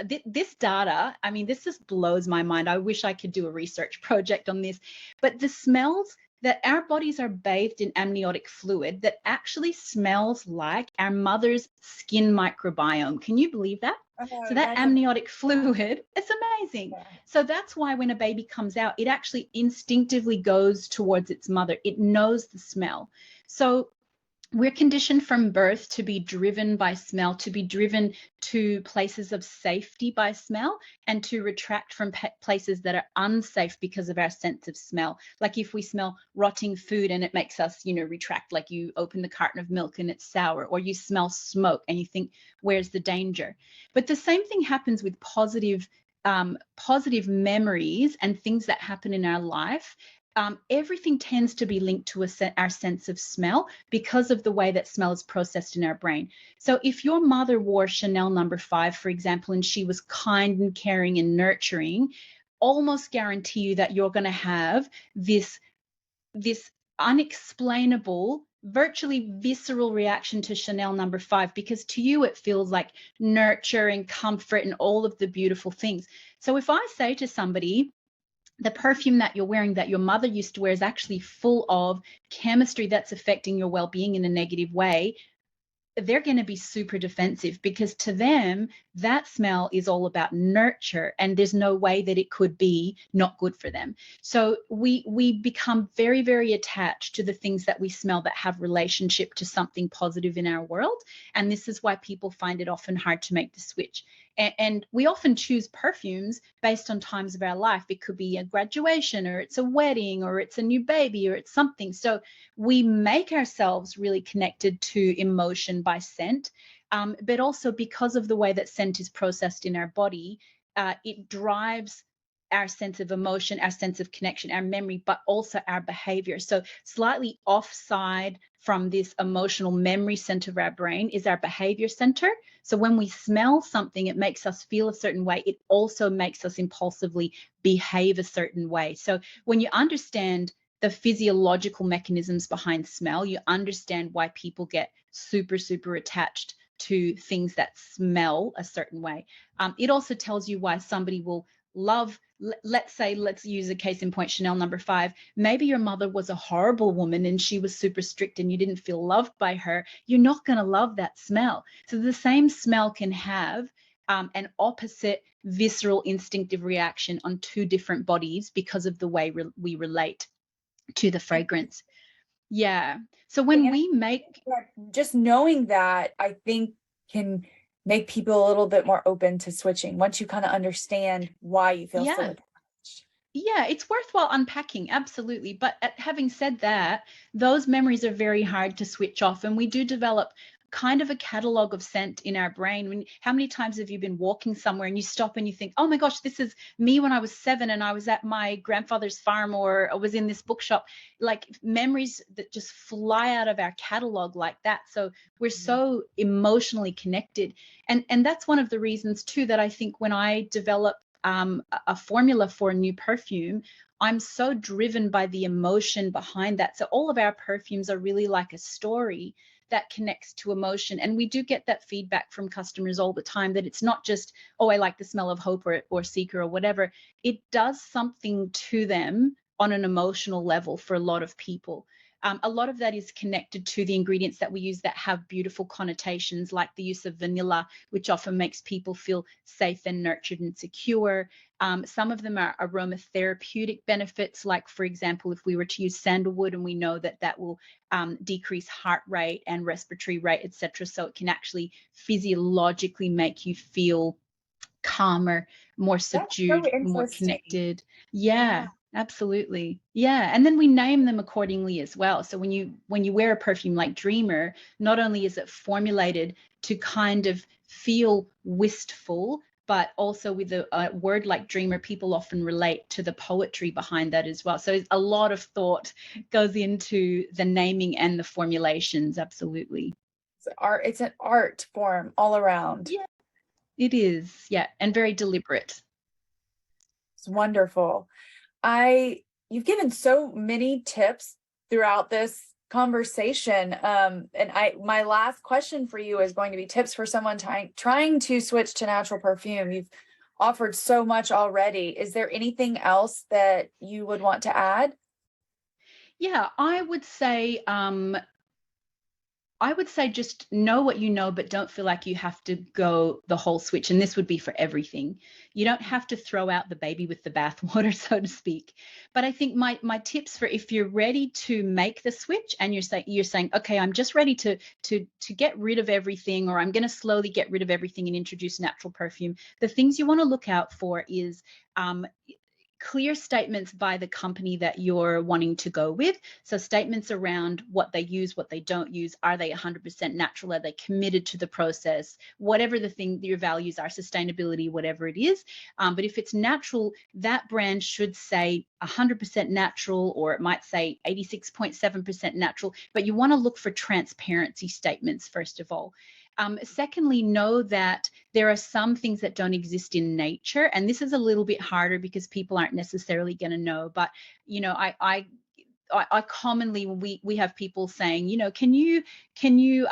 this data, I mean, this just blows my mind. I wish I could do a research project on this, but the smells that our bodies are bathed in amniotic fluid that actually smells like our mother's skin microbiome. Can you believe that? So Oh, that that's amniotic fluid, it's amazing. yeah. So that's why when a baby comes out, it actually instinctively goes towards its mother. It knows the smell. So we're conditioned from birth to be driven by smell, to be driven to places of safety by smell, and to retract from places that are unsafe because of our sense of smell. Like if we smell rotting food and it makes us, retract, like you open the carton of milk and it's sour, or you smell smoke and you think, where's the danger? But the same thing happens with positive memories and things that happen in our life. Everything tends to be linked to our sense of smell because of the way that smell is processed in our brain. So if your mother wore Chanel No. 5, for example, and she was kind and caring and nurturing, almost guarantee you that you're going to have this unexplainable, virtually visceral reaction to Chanel No. 5, because to you it feels like nurture and comfort and all of the beautiful things. So if I say to somebody, the perfume that you're wearing that your mother used to wear is actually full of chemistry that's affecting your well-being in a negative way, they're going to be super defensive, because to them that smell is all about nurture, and there's no way that it could be not good for them. So we become very, very attached to the things that we smell that have relationship to something positive in our world, and this is why people find it often hard to make the switch. And we often choose perfumes based on times of our life. It could be a graduation, or it's a wedding, or it's a new baby, or it's something. So we make ourselves really connected to emotion by scent, but also because of the way that scent is processed in our body, it drives our sense of emotion, our sense of connection, our memory, but also our behavior. So, slightly offside from this emotional memory center of our brain is our behavior center. So, when we smell something, it makes us feel a certain way. It also makes us impulsively behave a certain way. So, when you understand the physiological mechanisms behind smell, you understand why people get super, super attached to things that smell a certain way. It also tells you why somebody will love, let's say, let's use a case in point, Chanel number 5. Maybe your mother was a horrible woman and she was super strict and you didn't feel loved by her. You're not going to love that smell. So the same smell can have an opposite visceral instinctive reaction on two different bodies because of the way we relate to the fragrance. Yeah. So when And we make, just knowing that, I think, can make people a little bit more open to switching once you kind of understand why you feel so yeah, attached. yeah, it's worthwhile unpacking, absolutely. But having said that, those memories are very hard to switch off. And we do develop kind of a catalog of scent in our brain. How many times have you been walking somewhere and you stop and you think, oh my gosh, this is me when I was 7 and I was at my grandfather's farm, or I was in this bookshop? Like memories that just fly out of our catalog like that. So we're so emotionally connected. And that's one of the reasons too that I think when I develop a formula for a new perfume, I'm so driven by the emotion behind that. So all of our perfumes are really like a story that connects to emotion. And we do get that feedback from customers all the time, that it's not just, oh, I like the smell of hope, or seeker, or whatever. It does something to them on an emotional level for a lot of people. A lot of that is connected to the ingredients that we use that have beautiful connotations, like the use of vanilla, which often makes people feel safe and nurtured and secure. Some of them are aromatherapeutic benefits, like, for example, if we were to use sandalwood, and we know that that will decrease heart rate and respiratory rate, etc. So it can actually physiologically make you feel calmer, more That's so subdued, more interesting. connected. Yeah. Yeah, absolutely. Yeah, and then we name them accordingly as well. So when you wear a perfume like Dreamer, not only is it formulated to kind of feel wistful, but also with a word like dreamer, people often relate to the poetry behind that as well. So a lot of thought goes into the naming and the formulations. Absolutely. It's art, it's an art form all around. Yeah, it is. Yeah, and very deliberate. It's wonderful. I You've given so many tips throughout this conversation. And my last question for you is going to be tips for someone trying to switch to natural perfume. You've offered so much already. Is there anything else that you would want to add? Yeah, I would say just know what you know, but don't feel like you have to go the whole switch. And this would be for everything. You don't have to throw out the baby with the bathwater, so to speak. But I think my tips for, if you're ready to make the switch and you're saying, okay, I'm just ready to get rid of everything, or I'm going to slowly get rid of everything and introduce natural perfume. The things you want to look out for is um, clear statements by the company that you're wanting to go with. So statements around what they use, what they don't use. Are they 100% natural? Are they committed to the process? Whatever the thing that your values are, sustainability, whatever it is. But if it's natural, that brand should say 100% natural, or it might say 86.7% natural. But you want to look for transparency statements, first of all. Secondly, know that there are some things that don't exist in nature, and this is a little bit harder because people aren't necessarily going to know. But I commonly, when we have people saying, can you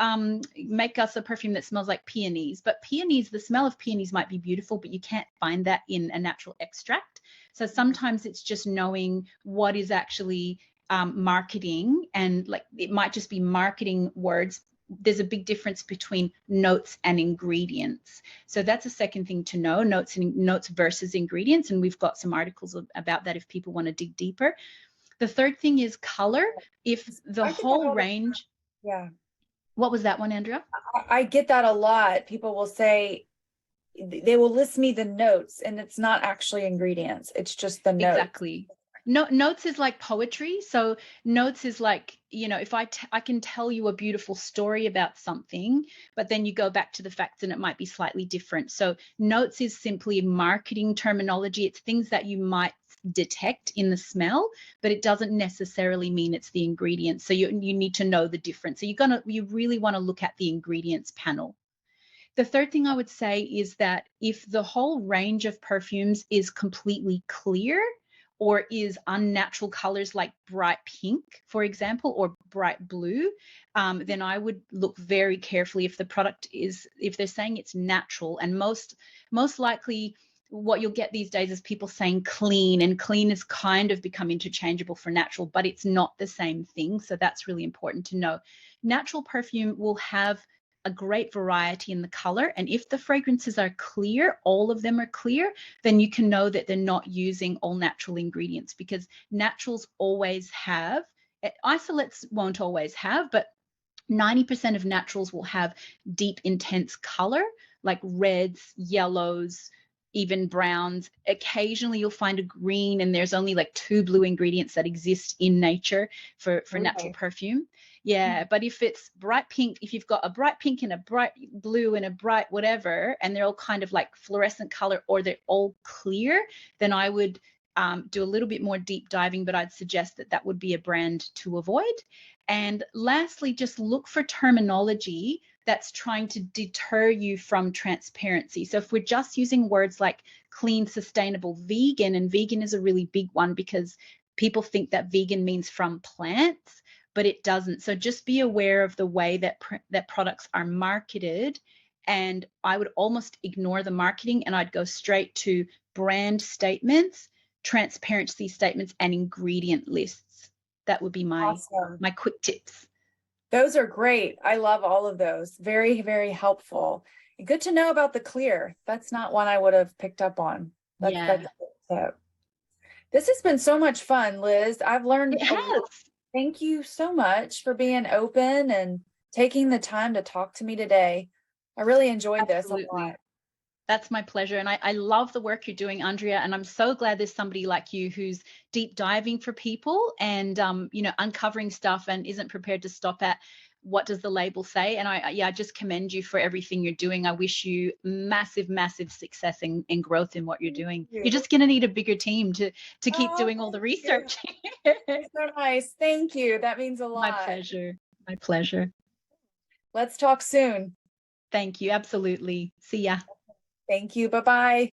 make us a perfume that smells like peonies? But peonies, the smell of peonies might be beautiful, but you can't find that in a natural extract. So sometimes it's just knowing what is actually marketing, and like it might just be marketing words. There's a big difference between notes and ingredients. So that's a second thing to know, notes versus ingredients. And we've got some articles about that if people want to dig deeper. The third thing is color. If the I get that whole all the range, Yeah. what was that one, Andrea? I get that a lot. People will say, they will list me the notes, and it's not actually ingredients. It's just the notes. Exactly. No, notes is like poetry. So notes is like, if I can tell you a beautiful story about something, but then you go back to the facts and it might be slightly different. So notes is simply marketing terminology. It's things that you might detect in the smell, but it doesn't necessarily mean it's the ingredients. So you need to know the difference. So you really want to look at the ingredients panel. The third thing I would say is that if the whole range of perfumes is completely clear or is unnatural colors like bright pink, for example, or bright blue, then I would look very carefully if the product is, if they're saying it's natural, and most likely what you'll get these days is people saying clean, and clean has kind of become interchangeable for natural, but it's not the same thing. So that's really important to know. Natural perfume will have a great variety in the color. And if the fragrances are clear, all of them are clear, then you can know that they're not using all natural ingredients, because naturals always have, isolates won't always have, but 90% of naturals will have deep, intense color, like reds, yellows, even browns. Occasionally you'll find a green, and there's only like 2 blue ingredients that exist in nature for natural Okay. perfume. Yeah, but if it's bright pink, if you've got a bright pink and a bright blue and a bright whatever, and they're all kind of like fluorescent color, or they're all clear, then I would do a little bit more deep diving, but I'd suggest that that would be a brand to avoid. And lastly, just look for terminology that's trying to deter you from transparency. So if we're just using words like clean, sustainable, vegan, and vegan is a really big one because people think that vegan means from plants, but it doesn't. So just be aware of the way that that products are marketed. And I would almost ignore the marketing, and I'd go straight to brand statements, transparency statements, and ingredient lists. That would be Awesome. my quick tips. Those are great. I love all of those. Very, very helpful. Good to know about the clear. That's not one I would have picked up on. That's Yeah, a good tip. This has been so much fun, Liz. I've learned it a lot. has. Thank you so much for being open and taking the time to talk to me today. I really enjoyed this a lot. Absolutely. That's my pleasure. And I love the work you're doing, Andrea. And I'm so glad there's somebody like you who's deep diving for people and, uncovering stuff and isn't prepared to stop at what does the label say. And I just commend you for everything you're doing. I wish you massive, massive success and growth in what you're Thank doing. You're you. just going to need a bigger team to keep Oh, doing all the thank you. research. You're so nice. Thank you. That means a My lot. pleasure. My pleasure. Let's talk soon. Thank you. Absolutely. See ya. Thank you. Bye-bye.